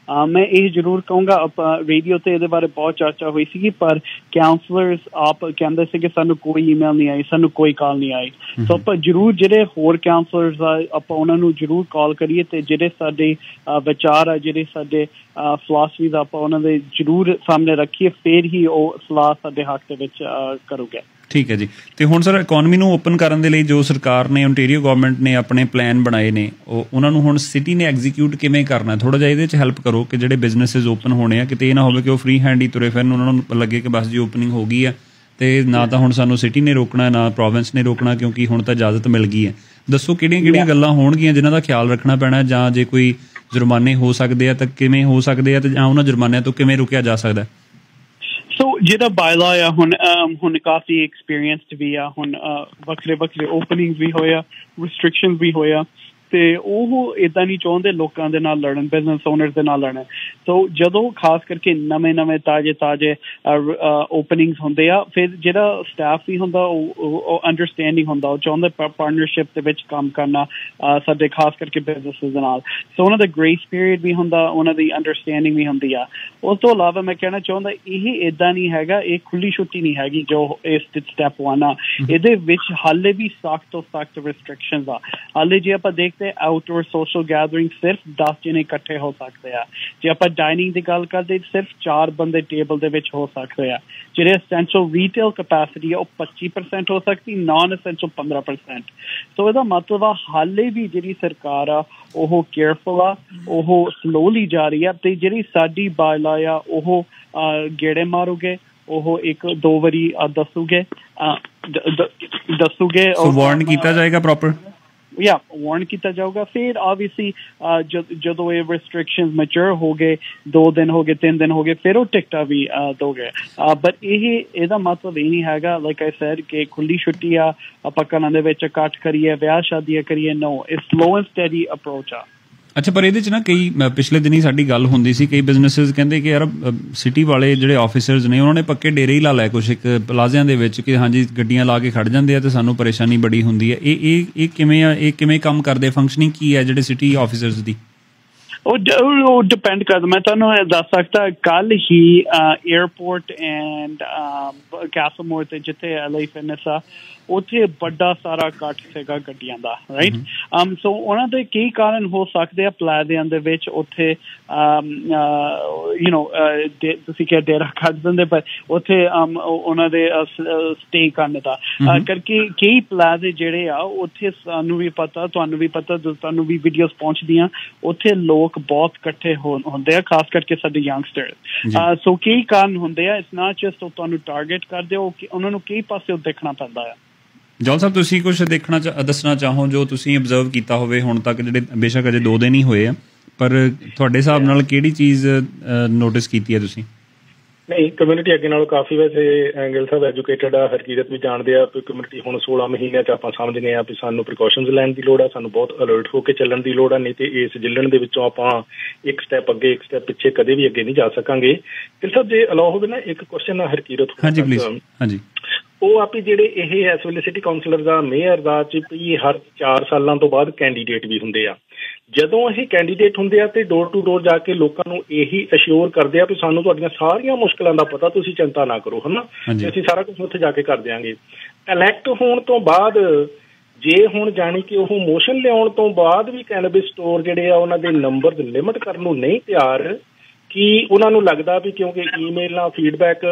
ਮੈਂ ਇਹ ਜ਼ਰੂਰ ਕਹੂੰਗਾ, ਆਪਾਂ ਰੇਡੀਓ ਤੇ ਇਹਦੇ ਬਾਰੇ ਬਹੁਤ ਚਰਚਾ ਹੋਈ ਸੀਗੀ, ਪਰ ਕਾਉਂਸਲਰਸ ਆਪ ਕਹਿੰਦੇ ਸੀ ਕਿ ਸਾਨੂੰ ਕੋਈ ਈਮੇਲ ਨਹੀਂ ਆਈ, ਸਾਨੂੰ ਕੋਈ ਕਾਲ ਨਹੀਂ ਆਈ। ਸੋ ਆਪਾਂ ਜ਼ਰੂਰ ਜਿਹੜੇ ਹੋਰ ਕਾਉਂਸਲਰਸ ਆ ਆਪਾਂ ਉਹਨਾਂ ਨੂੰ ਜ਼ਰੂਰ ਕਾਲ ਕਰੀਏ, ਤੇ ਜਿਹੜੇ ਸਾਡੇ ਵਿਚਾਰ ਆ, ਜਿਹੜੇ ਸਾਡੇ ਫਿਲਾਸਫੀਜ਼ ਆਪਾਂ ਉਹਨਾਂ ਦੇ ਜ਼ਰੂਰ ਸਾਹਮਣੇ ਰੱਖੀਏ, ਫਿਰ ਹੀ ਉਹ ਸਲਾਹ ਸਾਡੇ ਹੱਕ ਦੇ ਵਿੱਚ ਕਰੂਗੇ। ਠੀਕ ਹੈ ਜੀ। ਤੇ ਹੁਣ ਸਰ, ਇਕੋਨਮੀ ਨੂੰ ਓਪਨ ਕਰਨ ਦੇ ਲਈ ਜੋ ਸਰਕਾਰ ਨੇ, ਓਨਟੇਰੀਓ ਗਵਰਨਮੈਂਟ ਨੇ ਆਪਣੇ ਪਲਾਨ ਬਣਾਏ ਨੇ, ਉਹਨਾਂ ਨੂੰ ਹੁਣ ਸਿਟੀ ਨੇ ਐਗਜ਼ੀਕਿਊਟ ਕਿਵੇਂ ਕਰਨਾ? ਥੋੜ੍ਹਾ ਜਿਹਾ ਇਹਦੇ 'ਚ ਹੈਲਪ ਕਰੋ ਕਿ ਜਿਹੜੇ ਬਿਜ਼ਨਸਿਸ ਓਪਨ ਹੋਣੇ ਆ, ਕਿਤੇ ਇਹ ਨਾ ਹੋਵੇ ਕਿ ਉਹ ਫਰੀ ਹੈਂਡ ਹੀ ਤੁਰੇ ਫਿਰਨ, ਉਹਨਾਂ ਨੂੰ ਲੱਗੇ ਕਿ ਬਸ ਜੀ ਓਪਨਿੰਗ ਹੋ ਗਈ ਆ ਤੇ ਨਾ ਤਾਂ ਹੁਣ ਸਾਨੂੰ ਸਿਟੀ ਨੇ ਰੋਕਣਾ, ਨਾ ਪ੍ਰੋਵਿੰਸ ਨੇ ਰੋਕਣਾ, ਕਿਉਂਕਿ ਹੁਣ ਤਾਂ ਇਜਾਜ਼ਤ ਮਿਲ ਗਈ ਹੈ। ਦੱਸੋ ਕਿਹੜੀਆਂ ਗੱਲਾਂ ਹੋਣਗੀਆਂ ਜਿਨ੍ਹਾਂ ਦਾ ਖਿਆਲ ਰੱਖਣਾ ਪੈਣਾ, ਜਾਂ ਜੇ ਕੋਈ ਜੁਰਮਾਨੇ ਹੋ ਸਕਦੇ ਆ ਤਾਂ ਕਿਵੇਂ ਹੋ ਸਕਦੇ ਆ, ਤੇ ਜਾਂ ਉਹਨਾਂ ਜੁਰਮਾਨਿਆਂ ਤੋਂ ਕਿਵੇਂ ਰੁਕਿਆ ਜਾ ਸਕਦਾ? ਸੋ ਜਿਹੜਾ ਬਾਇਲਾ ਆ ਹੁਣ ਕਾਫੀ ਐਕਸਪੀਰੀਅੰਸਡ ਵੀ ਆ, ਹੁਣ ਵੱਖਰੇ ਓਪਨਿੰਗ ਵੀ ਹੋਇਆ, ਰਿਸਟ੍ਰਿਕਸ਼ਨ ਵੀ ਹੋਇਆ, ਤੇ ਉਹ ਏਦਾਂ ਨਹੀਂ ਚਾਹੁੰਦੇ ਲੋਕਾਂ ਦੇ ਨਾਲ ਲੜਨ, ਬਿਜ਼ਨਸ ਓਨਰਸ ਦੇ ਨਾਲ ਲੜਨ। ਸੋ ਜਦੋਂ ਖਾਸ ਕਰਕੇ ਨਵੇਂ ਤਾਜ਼ੇ ਓਪਨਿੰਗਸ ਹੁੰਦੇ ਆ, ਫਿਰ ਜਿਹੜਾ ਸਟਾਫ ਵੀ ਹੁੰਦਾ ਉਹ ਅੰਡਰਸਟੈਂਡਿੰਗ ਹੁੰਦਾ, ਉਹ ਚਾਹੁੰਦੇ ਪਾਰਟਨਰਸ਼ਿਪ ਦੇ ਵਿੱਚ ਕੰਮ ਕਰਨਾ ਸਾਡੇ ਖਾਸ ਕਰਕੇ ਬਿਜ਼ਨਸਿਸ ਦੇ ਨਾਲ। ਸੋ ਉਹਨਾਂ ਦਾ ਗ੍ਰੇਸ ਪੀਰੀਅਡ ਵੀ ਹੁੰਦਾ, ਉਹਨਾਂ ਦੀ ਅੰਡਰਸਟੈਂਡਿੰਗ ਵੀ ਹੁੰਦੀ ਆ। ਉਸ ਤੋਂ ਇਲਾਵਾ ਮੈਂ ਕਹਿਣਾ ਚਾਹੁੰਦਾ, ਇਹ ਏਦਾਂ ਨਹੀਂ ਹੈਗਾ, ਇਹ ਖੁੱਲੀ ਛੁੱਟੀ ਨਹੀਂ ਹੈਗੀ ਜੋ ਇਸ ਸਟੈਪ 1 ਆ। ਇਹਦੇ ਵਿੱਚ ਹਾਲੇ ਵੀ ਸਖਤ ਤੋਂ ਸਖਤ ਰਿਸਟ੍ਰਿਕਸ਼ਨਸ ਆ। ਹਾਲੇ ਜੇ ਆਪਾਂ ਦੇਖਦੇ ਆਊਟਡੋਰ ਸੋਸ਼ਲ ਗੈਦਰਿੰਗ ਸਿਰਫ 10 ਜਣੇ ਇਕੱਠੇ ਹੋ ਸਕਦੇ ਆ। ਜੇ ਆਪਾਂ ਡਾਈਨਿੰਗ ਦੀ ਗੱਲ ਕਰਦੇ, ਸਿਰਫ 4 ਬੰਦੇ ਟੇਬਲ ਦੇ ਵਿੱਚ ਹੋ ਸਕਦੇ ਆ। ਜਿਹੜੇ ਐਸੈਂਸ਼ੀਅਲ ਰੀਟੇਲ ਕਪੈਸਿਟੀ ਆ ਉਹ 25% ਹੋ ਸਕਦੀ, ਨਾਨ ਐਸੈਂਸ਼ੀਅਲ 15%। ਸੋ ਇਹਦਾ ਮਤਲਬ ਆ ਹਾਲੇ ਵੀ ਜਿਹੜੀ ਸਰਕਾਰ ਆ ਉਹ ਕੇਅਰਫੁਲ ਆ, ਉਹ ਸਲੋਲੀ ਜਾ ਰਹੀ ਆ, ਤੇ ਜਿਹੜੀ ਸਾਡੀ ਬਾਇਲਾ ਆ ਉਹ ਗੇੜੇ ਮਾਰੂਗੇ, ਉਹ 1-2 ਵਾਰੀ ਦੱਸੂਗੇ। ਵਾਰਨ ਕੀਤਾ ਜਾਏਗਾ ਪ੍ਰੋਪਰ, ਵਾਰਨ ਕੀਤਾ ਜਾਊਗਾ। ਫਿਰ ਆਬਵੀਅਸਲੀ ਜਦੋਂ ਇਹ ਰਿਸਟ੍ਰਿਕਸ਼ਨਸ ਮੈਚੁਰ ਹੋ ਗਏ, 2 ਦਿਨ ਹੋ ਗਏ, 3 ਦਿਨ ਹੋ ਗਏ, ਫਿਰ ਉਹ ਟਿਕਟਾਂ ਵੀ ਦੋਗੇ। ਬਟ ਇਹਦਾ ਮਤਲਬ ਇਹ ਨਹੀਂ ਹੈਗਾ ਲਾਈਕ ਆਈ ਸੈਡ ਕਿ ਖੁੱਲੀ ਛੁੱਟੀ ਆ, ਆਪਾਂ ਘਰਾਂ ਦੇ ਵਿੱਚ ਇਕੱਠ ਕਰੀਏ, ਵਿਆਹ ਸ਼ਾਦੀਆਂ ਕਰੀਏ। ਨੋ, ਇਹ ਸਲੋ ਐਂਡ ਸਟੈਡੀ ਅਪਰੋਚ ਆ। ਅੱਛਾ, ਪਰ ਇਹਦੇ 'ਚ ਨਾ ਕਈ ਪਿਛਲੇ ਦਿਨੀ ਸਾਡੀ ਗੱਲ ਹੁੰਦੀ ਸੀ, ਕਈ ਬਿਜ਼ਨਸਿਸ ਕਹਿੰਦੇ ਕਿ ਯਾਰ ਸਿਟੀ ਵਾਲੇ ਜਿਹੜੇ ਆਫਿਸਰਸ ਨੇ ਉਹਨਾਂ ਨੇ ਪੱਕੇ ਡੇਰੇ ਹੀ ਲਾ ਲਏ ਕੁਛ ਇੱਕ ਪਲਾਜ਼ਿਆਂ ਦੇ ਵਿੱਚ, ਕਿ ਹਾਂਜੀ ਗੱਡੀਆਂ ਲਾ ਕੇ ਖੜ ਜਾਂਦੇ ਆ ਤੇ ਸਾਨੂੰ ਪਰੇਸ਼ਾਨੀ ਬੜੀ ਹੁੰਦੀ ਹੈ। ਇਹ ਕਿਵੇਂ ਆ, ਇਹ ਕਿਵੇਂ ਕੰਮ ਕਰਦੇ, ਫੰਕਸ਼ਨਿੰਗ ਕੀ ਹੈ ਜਿਹੜੇ ਸਿਟੀ ਆਫਿਸਰਸ ਦੀ? ਉਹ ਡਿਪੈਂਡ ਕਰਦਾ। ਮੈਂ ਤੁਹਾਨੂੰ ਦੱਸ ਸਕਦਾ, ਕੱਲ ਹੀ ਏਅਰਪੋਰਟ ਐਂਡ ਕੈਸਲਮੋਰ ਤੇ ਜਿੱਥੇ LA ਫਿਟਨੈਸ ਆ, ਉੱਥੇ ਵੱਡਾ ਸਾਰਾ ਇਕੱਠ ਸੀਗਾ ਗੱਡੀਆਂ ਦਾ, ਰਾਈਟ। ਸੋ ਉਹਨਾਂ ਦੇ ਕਈ ਕਾਰਨ ਹੋ ਸਕਦੇ ਆ ਪਲਾਜ਼ਿਆਂ ਦੇ ਵਿੱਚ, ਉੱਥੇ ਤੁਸੀਂ ਕਿਹਾ ਡੇਰਾ ਕੱਢ ਦਿੰਦੇ, ਪਰ ਉੱਥੇ ਉਹਨਾਂ ਦੇ ਸਟੇ ਕਰਨ ਦਾ ਕਰਕੇ ਕਈ ਪਲਾਜ਼ੇ ਜਿਹੜੇ ਆ ਉੱਥੇ ਸਾਨੂੰ ਵੀ ਪਤਾ, ਤੁਹਾਨੂੰ ਵੀ ਪਤਾ, ਤੁਹਾਨੂੰ ਵੀ ਵੀਡੀਓਜ਼ ਪਹੁੰਚਦੀਆਂ, ਉੱਥੇ ਲੋਕ ਬਹੁਤ ਇਕੱਠੇ ਹੁੰਦੇ ਆ, ਖਾਸ ਕਰਕੇ ਸਾਡੇ ਯੰਗਸਟਰ। ਸੋ ਕਈ ਕਾਰਨ ਹੁੰਦੇ ਆ, ਇਟਸ ਨਾਟ ਜਸਟ ਤੁਹਾਨੂੰ ਟਾਰਗੇਟ ਕਰਦੇ ਹੋ, ਉਹਨਾਂ ਨੂੰ ਕਈ ਪਾਸੇ ਦੇਖਣਾ ਪੈਂਦਾ ਆ। ਜੌਲ ਸਾਹਿਬ, ਤੁਸੀਂ ਕੁਛ ਦੱਸਣਾ ਚਾਹੋ ਜੋ ਤੁਸੀਂ ਅਬਜ਼ਰਵ ਕੀਤਾ ਹੋਵੇ ਹੁਣ ਤੱਕ, ਜਿਹੜੇ ਬੇਸ਼ੱਕ ਅਜੇ 2 ਦਿਨ ਹੀ ਹੋਏ ਆ, ਪਰ ਤੁਹਾਡੇ ਹਿਸਾਬ ਨਾਲ ਕਿਹੜੀ ਚੀਜ਼ ਨੋਟਿਸ ਕੀਤੀ ਹੈ ਤੁਸੀਂ? ਨਹੀਂ, ਕਮਿਊਨਿਟੀ ਅੱਗੇ ਨਾਲੋਂ ਕਾਫੀ, ਵੈਸੇ ਗਿੱਲ ਸਾਹਿਬ ਐਜੂਕੇਟਡ ਆ, ਹਰਕੀਰਤ ਵੀ ਜਾਣਦੇ ਆ, ਕਮਿਊਨਿਟੀ ਹੁਣ 16 ਮਹੀਨਿਆਂ 'ਚ ਆਪਾਂ ਸਮਝਦੇ ਆ ਵੀ ਸਾਨੂੰ ਪ੍ਰੀਕਾਸ਼ਨਸ ਲੈਣ ਦੀ ਲੋੜ ਆ, ਸਾਨੂੰ ਬਹੁਤ ਅਲਰਟ ਹੋ ਕੇ ਚੱਲਣ ਦੀ ਲੋੜ ਆ, ਨਹੀਂ ਤੇ ਇਸ ਜਿੱਲਣ ਦੇ ਵਿੱਚੋਂ ਆਪਾਂ ਇੱਕ ਸਟੈਪ ਅੱਗੇ ਇੱਕ ਸਟੈਪ ਪਿੱਛੇ ਕਦੇ ਵੀ ਅੱਗੇ ਨਹੀਂ ਜਾ ਸਕਾਂਗੇ। ਗਿੱਲ ਸਾਹਿਬ, ਜੇ ਅਲਾਓ ਹੋਵੇ ਨਾ, ਇੱਕ ਕੁਐਸਚਨ ਆ ਹਰਕੀਰਤ। ਹਾਂਜੀ ਪਲੀਜ਼। ਹਾਂਜੀ, ਉਹ ਆਪੀ ਜਿਹੜੇ ਇਹ ਇਸ ਵੇਲੇ ਸਿਟੀ ਕਾਉਂਸਲਰ ਦਾ, ਮੇਅਰ ਦਾ, ਵੀ ਹਰ 4 ਸਾਲਾਂ ਤੋਂ ਬਾਅਦ ਕੈਂਡੀਡੇਟ ਵੀ ਹੁੰਦੇ ਆ। ਜਦੋਂ ਇਹ ਕੈਂਡੀਡੇਟ ਹੁੰਦੇ ਆ ਤੇ ਡੋਰ ਟੂ ਡੋਰ ਜਾ ਕੇ ਲੋਕਾਂ ਨੂੰ ਇਹੀ ਅਸ਼ੋਰ ਕਰਦੇ ਆ ਵੀ ਸਾਨੂੰ ਤੁਹਾਡੀਆਂ ਸਾਰੀਆਂ ਮੁਸ਼ਕਲਾਂ ਦਾ ਪਤਾ, ਤੁਸੀਂ ਚਿੰਤਾ ਨਾ ਕਰੋ, ਹਨਾ, ਅਸੀਂ ਸਾਰਾ ਕੁਝ ਉੱਥੇ ਜਾ ਕੇ ਕਰ ਦਿਆਂਗੇ। ਇਲੈਕਟ ਹੋਣ ਤੋਂ ਬਾਅਦ ਜੇ ਹੁਣ ਜਾਣੀ ਕਿ ਉਹ ਮੋਸ਼ਨ ਲਿਆਉਣ ਤੋਂ ਬਾਅਦ ਵੀ ਕੈਨੇਬਿਸ ਸਟੋਰ ਜਿਹੜੇ ਆ ਉਹਨਾਂ ਦੇ ਨੰਬਰ ਲਿਮਿਟ ਕਰਨ ਨੂੰ ਨਹੀਂ ਤਿਆਰ, ਕਿ ਉਹਨਾਂ ਨੂੰ ਲੱਗਦਾ ਵੀ ਕਿਉਂਕਿ ਈਮੇਲ ਨਾਲ ਫੀਡਬੈਕ,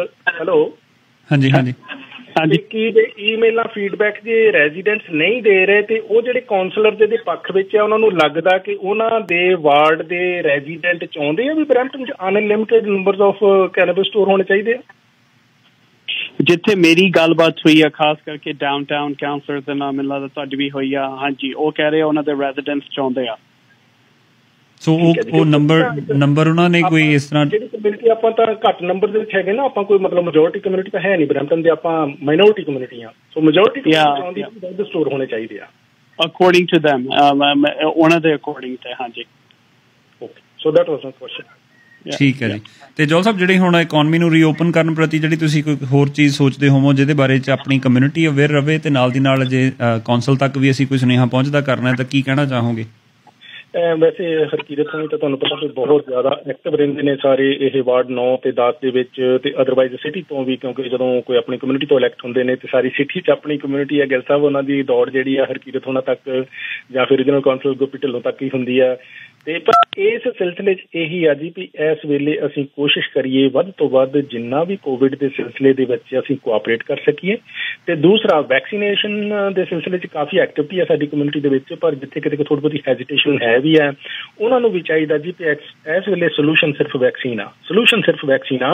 ਕਿ ਈਮੇਲਾਂ ਫੀਡਬੈਕ ਜੇ ਰੈਜ਼ੀਡੈਂਟਸ ਨਹੀਂ ਦੇ ਰਹੇ, ਤੇ ਉਹ ਜਿਹੜੇ ਕਾਉਂਸਲਰ ਦੇ ਪੱਖ ਵਿੱਚ ਆ ਉਹਨਾਂ ਨੂੰ ਲੱਗਦਾ ਕਿ ਉਹਨਾਂ ਦੇ ਵਾਰਡ ਦੇ ਰੈਜ਼ੀਡੈਂਟ ਚਾਹੁੰਦੇ ਆ ਵੀ ਬਰੈਂਪਟਨ 'ਚ ਅਨਲਿਮਿਟਿਡ ਨੰਬਰਸ ਆਫ ਕੈਨੇਬਿਸ ਸਟੋਰ ਹੋਣੇ ਚਾਹੀਦੇ ਆ। ਜਿੱਥੇ ਮੇਰੀ ਗੱਲਬਾਤ ਹੋਈ ਆ ਖਾਸ ਕਰਕੇ ਡਾਊਨਟਾਊਨ ਕਾਉਂਸਲਰ ਦੇ ਨਾਲ, ਮੈਨੂੰ ਲੱਗਦਾ ਤੁਹਾਡੀ ਵੀ ਹੋਈ ਆ, ਹਾਂਜੀ, ਉਹ ਕਹਿ ਰਹੇ ਉਹਨਾਂ ਦੇ ਰੈਜ਼ੀਡੈਂਟਸ ਚਾਹੁੰਦੇ ਆ। ਸੋ ਉਹ ਨੰਬਰ ਉਹਨਾਂ ਨੇ ਕੋਈ ਇਸ ਤਰ੍ਹਾਂ, ਜਿਹੜੀ ਕਮਿਊਨਿਟੀ ਆਪਾਂ ਤਾਂ ਘੱਟ ਨੰਬਰ ਦੇ ਵਿੱਚ ਹੈਗੇ ਨਾ, ਆਪਾਂ ਕੋਈ ਮਤਲਬ ਮੈਜੋਰਿਟੀ ਕਮਿਊਨਿਟੀ ਤਾਂ ਹੈ ਨਹੀਂ ਬਰੈਂਪਟਨ ਦੇ, ਆਪਾਂ ਮਾਈਨੋਰਿਟੀ ਕਮਿਊਨਿਟੀ ਆ। ਸੋ ਮੈਜੋਰਿਟੀ ਚਾਹੁੰਦੀ ਸਟੋਰ ਹੋਣੇ ਚਾਹੀਦੇ ਆ ਅਕੋਰਡਿੰਗ ਟੂ ਦੈਮ, ਉਹਨਾਂ ਦੇ ਅਕੋਰਡਿੰਗ ਤੇ। ਹਾਂਜੀ, so that was my question. ਠੀਕ ਹੈ ਜੀ। ਤੇ ਜੋਲ ਸਾਹਿਬ, ਜਿਹੜੀ ਹੁਣ ਇਕੋਨਮੀ ਨੂੰ ਰੀਓਪਨ ਕਰਨ ਪ੍ਰਤੀ ਜਿਹੜੀ ਤੁਸੀਂ ਕੋਈ ਹੋਰ ਚੀਜ਼ ਸੋਚਦੇ ਹੋਵੋ ਜਿਹਦੇ ਬਾਰੇ 'ਚ ਆਪਣੀ ਕਮਿਊਨਿਟੀ ਅਵੇਅਰ ਰਵੇ, ਤੇ ਨਾਲ ਦੀ ਨਾਲ ਜੇ ਕੌਂਸਲ ਤੱਕ ਵੀ ਅਸੀਂ ਕੋਈ ਸੁਨੇਹਾ ਪਹੁੰਚਦਾ ਕਰਨਾ ਤਾਂ ਕੀ ਕਹਿਣਾ ਚਾਹੋਗੇ? ਵੈਸੇ ਹਰਕੀਰਤ ਹੋਣੀ ਤਾਂ ਤੁਹਾਨੂੰ ਪਤਾ ਕਿ ਬਹੁਤ ਜ਼ਿਆਦਾ ਐਕਟਿਵ ਰਹਿੰਦੇ ਨੇ ਸਾਰੇ ਇਹ ਵਾਰਡ 9 ਤੇ 10 ਦੇ ਵਿੱਚ, ਤੇ ਅਦਰਵਾਈਜ਼ ਸਿਟੀ ਤੋਂ ਵੀ, ਕਿਉਂਕਿ ਜਦੋਂ ਕੋਈ ਆਪਣੀ ਕਮਿਊਨਿਟੀ ਤੋਂ ਇਲੈਕਟ ਹੁੰਦੇ ਨੇ ਤੇ ਸਾਰੀ ਸਿਟੀ 'ਚ ਆਪਣੀ ਕਮਿਊਨਿਟੀ ਹੈ ਗਿੱਲ ਸਾਹਿਬ, ਉਹਨਾਂ ਦੀ ਦੌੜ ਜਿਹੜੀ ਆ ਹਰਕੀਰਤ ਹੋਣਾ ਤੱਕ ਜਾਂ ਫਿਰ ਰੀਜਨਲ ਕੌਂਸਲ ਗੋਪੀ ਢਿੱਲੋਂ ਤੱਕ ਹੀ ਹੁੰਦੀ ਆ। ਤੇ ਪਰ ਇਸ ਸਿਲਸਿਲੇ 'ਚ ਇਹੀ ਆ ਜੀ ਵੀ ਇਸ ਵੇਲੇ ਅਸੀਂ ਕੋਸ਼ਿਸ਼ ਕਰੀਏ ਵੱਧ ਤੋਂ ਵੱਧ ਜਿੰਨਾ ਵੀ ਕੋਵਿਡ ਦੇ ਸਿਲਸਿਲੇ ਦੇ ਵਿੱਚ ਅਸੀਂ ਕੋਆਪਰੇਟ ਕਰ ਸਕੀਏ, ਤੇ ਦੂਸਰਾ ਵੈਕਸੀਨੇਸ਼ਨ ਦੇ ਸਿਲਸਿਲੇ 'ਚ ਕਾਫੀ ਐਕਟਿਵਿਟੀ ਹੈ ਸਾਡੀ ਕਮਿਊਨਿਟੀ ਦੇ ਵਿੱਚ, ਪਰ ਜਿੱਥੇ ਕਿਤੇ ਥੋੜੀ ਬਹੁਤੀ ਹੈਜੀਟੇਸ਼ਨ ਹੈ ਵੀ ਹੈ, ਉਹਨਾਂ ਨੂੰ ਵੀ ਚਾਹੀਦਾ ਜੀ ਕਿ ਇਸ ਵੇਲੇ ਸੋਲੂਸ਼ਨ ਸਿਰਫ ਵੈਕਸੀਨ ਆ,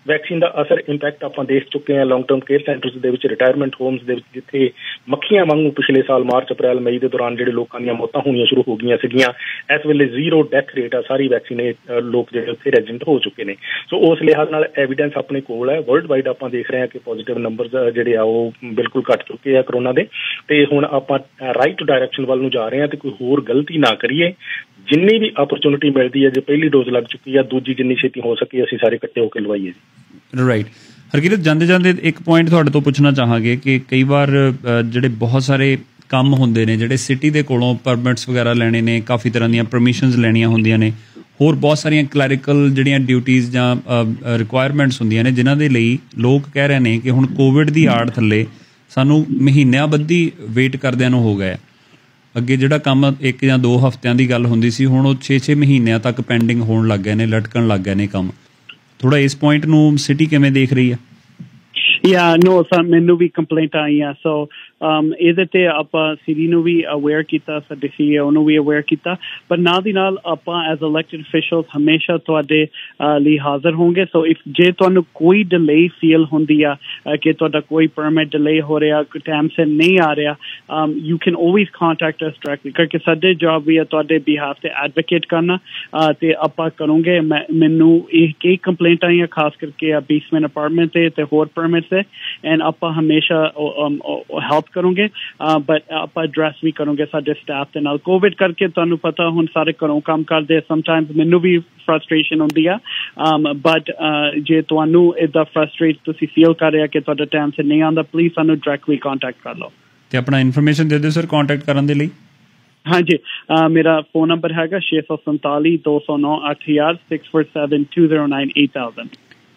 ਵੈਕਸੀਨ ਦਾ ਅਸਰ ਇੰਪੈਕਟ ਆਪਾਂ ਦੇਖ ਚੁੱਕੇ ਹਾਂ ਲੌਂਗ ਟਰਮ ਕੇਅਰ ਸੈਂਟਰਸ ਦੇ ਵਿੱਚ, ਰਿਟਾਇਰਮੈਂਟ ਹੋਮਸ ਦੇ ਵਿੱਚ, ਜਿੱਥੇ ਮੱਖੀਆਂ ਵਾਂਗੂ ਪਿਛਲੇ ਸਾਲ ਮਾਰਚ ਅਪ੍ਰੈਲ ਮਈ ਦੇ ਦੌਰਾਨ ਜਿਹੜੇ ਲੋਕਾਂ ਦੀਆਂ ਮੌਤਾਂ ਹੋਣੀਆਂ ਸ਼ੁਰੂ ਹੋ ਗਈਆਂ ਸੀਗੀਆਂ, ਇਸ ਵੇਲੇ 0 ਡੈਥ ਰੇਟ ਆ, ਸਾਰੀ ਵੈਕਸੀਨੇਟ ਲੋਕ ਜਿਹੜੇ ਉੱਥੇ ਰੈਜ਼ੀਡੈਂਟ ਹੋ ਚੁੱਕੇ ਨੇ। ਸੋ ਉਸ ਲਿਹਾਜ਼ ਨਾਲ ਐਵੀਡੈਂਸ ਆਪਣੇ ਕੋਲ ਹੈ, ਵਰਲਡ ਵਾਈਡ ਆਪਾਂ ਦੇਖ ਰਹੇ ਹਾਂ ਕਿ ਪੋਜ਼ੀਟਿਵ ਨੰਬਰਸ ਜਿਹੜੇ ਆ ਉਹ ਬਿਲਕੁਲ ਘੱਟ ਚੁੱਕੇ ਆ ਕਰੋਨਾ ਦੇ, ਤੇ ਹੁਣ ਆਪਾਂ ਰਾਈਟ ਡਾਇਰੈਕਸ਼ਨ ਵੱਲ ਨੂੰ ਜਾ ਰਹੇ ਹਾਂ, ਤੇ ਕੋਈ ਹੋਰ ਗਲਤੀ ਨਾ ਕਰੀਏ। ਜਿੰਨੀ ਵੀ ਅਪਰਚੁਨਿਟੀ ਮਿਲਦੀ ਹੈ, ਜੇ ਪਹਿਲੀ ਡੋਜ਼ ਲੱਗ ਚੁੱਕੀ ਆ, ਦੂਜੀ ਜਿੰਨੀ ਛੇਤੀ ਹੋ ਸਕੇ ਅਸੀਂ ਸਾਰੇ ਇਕੱਠੇ ਹੋ ਕੇ ਲਵਾਈਏ ਜੀ। ਰਾਈਟ। ਹਰਕੀਰਤ, ਜਾਂਦੇ ਜਾਂਦੇ ਇੱਕ ਪੁਆਇੰਟ ਤੁਹਾਡੇ ਤੋਂ ਪੁੱਛਣਾ ਚਾਹਾਂਗੇ ਕਿ ਕਈ ਵਾਰ ਜਿਹੜੇ ਬਹੁਤ ਸਾਰੇ ਕੰਮ ਹੁੰਦੇ ਨੇ, ਜਿਹੜੇ ਸਿਟੀ ਦੇ ਕੋਲੋਂ ਪਰਮਿਟਸ ਵਗੈਰਾ ਲੈਣੇ ਨੇ, ਕਾਫੀ ਤਰ੍ਹਾਂ ਦੀਆਂ ਪਰਮਿਸ਼ਨਸ ਲੈਣੀਆਂ ਹੁੰਦੀਆਂ ਨੇ, ਹੋਰ ਬਹੁਤ ਸਾਰੀਆਂ ਕਲੈਰੀਕਲ ਜਿਹੜੀਆਂ ਡਿਊਟੀਜ਼ ਜਾਂ ਰਿਕੁਆਇਰਮੈਂਟਸ ਹੁੰਦੀਆਂ ਨੇ, ਜਿਨ੍ਹਾਂ ਦੇ ਲਈ ਲੋਕ ਕਹਿ ਰਹੇ ਨੇ ਕਿ ਹੁਣ ਕੋਵਿਡ ਦੀ ਆੜ ਥੱਲੇ ਸਾਨੂੰ ਮਹੀਨਿਆਂ ਬੱਧੀ ਵੇਟ ਕਰਦਿਆਂ ਨੂੰ ਹੋ ਗਿਆ। ਅੱਗੇ ਜਿਹੜਾ ਕੰਮ 1 ਜਾਂ 2 ਹਫ਼ਤਿਆਂ ਦੀ ਗੱਲ ਹੁੰਦੀ ਸੀ, ਹੁਣ ਉਹ 6-6 ਮਹੀਨਿਆਂ ਤੱਕ ਪੈਂਡਿੰਗ ਹੋਣ ਲੱਗ ਗਏ ਨੇ, ਲਟਕਣ ਲੱਗ ਗਏ ਨੇ ਕੰਮ। ਥੋੜਾ ਇਸ ਪੁਆਇੰਟ ਨੂੰ ਸਿਟੀ ਕਿਵੇਂ ਦੇਖ ਰਹੀ ਹੈ? ਮੈਨੂੰ ਵੀ ਕੰਪਲੇਂਟ ਆਈਆਂ, ਸੋ ਇਹਦੇ ਤੇ ਆਪਾਂ ਸਿਟੀ ਨੂੰ ਵੀ ਅਵੇਅਰ ਕੀਤਾ, ਸਾਡੇ CEO ਨੂੰ ਵੀ ਅਵੇਅਰ ਕੀਤਾ, ਪਰ ਨਾਲ ਦੀ ਨਾਲ ਆਪਾਂ ਐਜ਼ ਇਲੈਕਟਡ ਅਫੀਸ਼ੀਅਲ ਹਮੇਸ਼ਾ ਤੁਹਾਡੇ ਲਈ ਹਾਜ਼ਰ ਹੋਣਗੇ। ਸੋ ਜੇ ਤੁਹਾਨੂੰ ਕੋਈ ਡਿਲੇ ਫੀਲ ਹੁੰਦੀ ਆ ਕਿ ਤੁਹਾਡਾ ਕੋਈ ਪਰਮਿਟ ਡਿਲੇ ਹੋ ਰਿਹਾ, ਟਾਈਮ ਸਿਰ ਨਹੀਂ ਆ ਰਿਹਾ, you can always contact us directly, ਕਰਕੇ ਸਾਡੇ ਜੌਬ ਵੀ ਆ ਤੁਹਾਡੇ ਬਿਹਾਫ ਤੇ ਐਡਵੋਕੇਟ ਕਰਨਾ, ਤੇ ਆਪਾਂ ਕਰੋਗੇ। ਮੈਨੂੰ ਇਹ ਕਈ ਕੰਪਲੇਂਟ ਆਈਆਂ ਖਾਸ ਕਰਕੇ ਬੇਸਮੈਂਟ ਅਪਾਰਟਮੈਂਟ ਤੇ ਹੋਰ ਪਰਮਿਟ ਤੇ, ਐਂਡ ਆਪਾਂ ਹਮੇਸ਼ਾ ਹੈਲਪ ਕਰੋਗੇ, ਬਟ ਆਪਾਂ ਐਡਰੈਸ ਵੀ ਕਰੋਗੇ ਸਾਡੇ ਸਟਾਫ ਦੇ ਨਾਲ। ਕੋਵਿਡ ਕਰਕੇ ਤੁਹਾਨੂੰ ਪਤਾ ਹੁਣ ਸਾਰੇ ਘਰੋਂ ਕੰਮ ਕਰਦੇ, ਸਮਟਾਈਮਸ ਮੈਨੂੰ ਵੀ ਫਰਸਟ੍ਰੇਸ਼ਨ ਹੁੰਦੀ ਆ, ਬਟ ਜੇ ਤੁਹਾਨੂੰ ਇੱਦਾਂ ਫਰਸਟ੍ਰੇਟ ਤੁਸੀਂ ਫੀਲ ਕਰ ਰਿਹਾ ਕਿ ਤੁਹਾਡਾ ਟਾਈਮ ਸਿਰ ਨਹੀਂ ਆਉਂਦਾ, ਪਲੀਜ਼ ਸਾਨੂੰ ਡਾਇਰੈਕਟਲੀ ਕੰਟੈਕਟ ਕਰ ਲਓ। ਤੇ ਆਪਣਾ ਇਨਫੋਰਮੇਸ਼ਨ ਦੇ ਦਿਓ ਸਰ ਕੰਟੈਕਟ ਕਰਨ ਦੇ ਲਈ। ਹਾਂਜੀ, ਮੇਰਾ ਫੋਨ ਨੰਬਰ ਹੈਗਾ 647 209 8000 647 209 8000।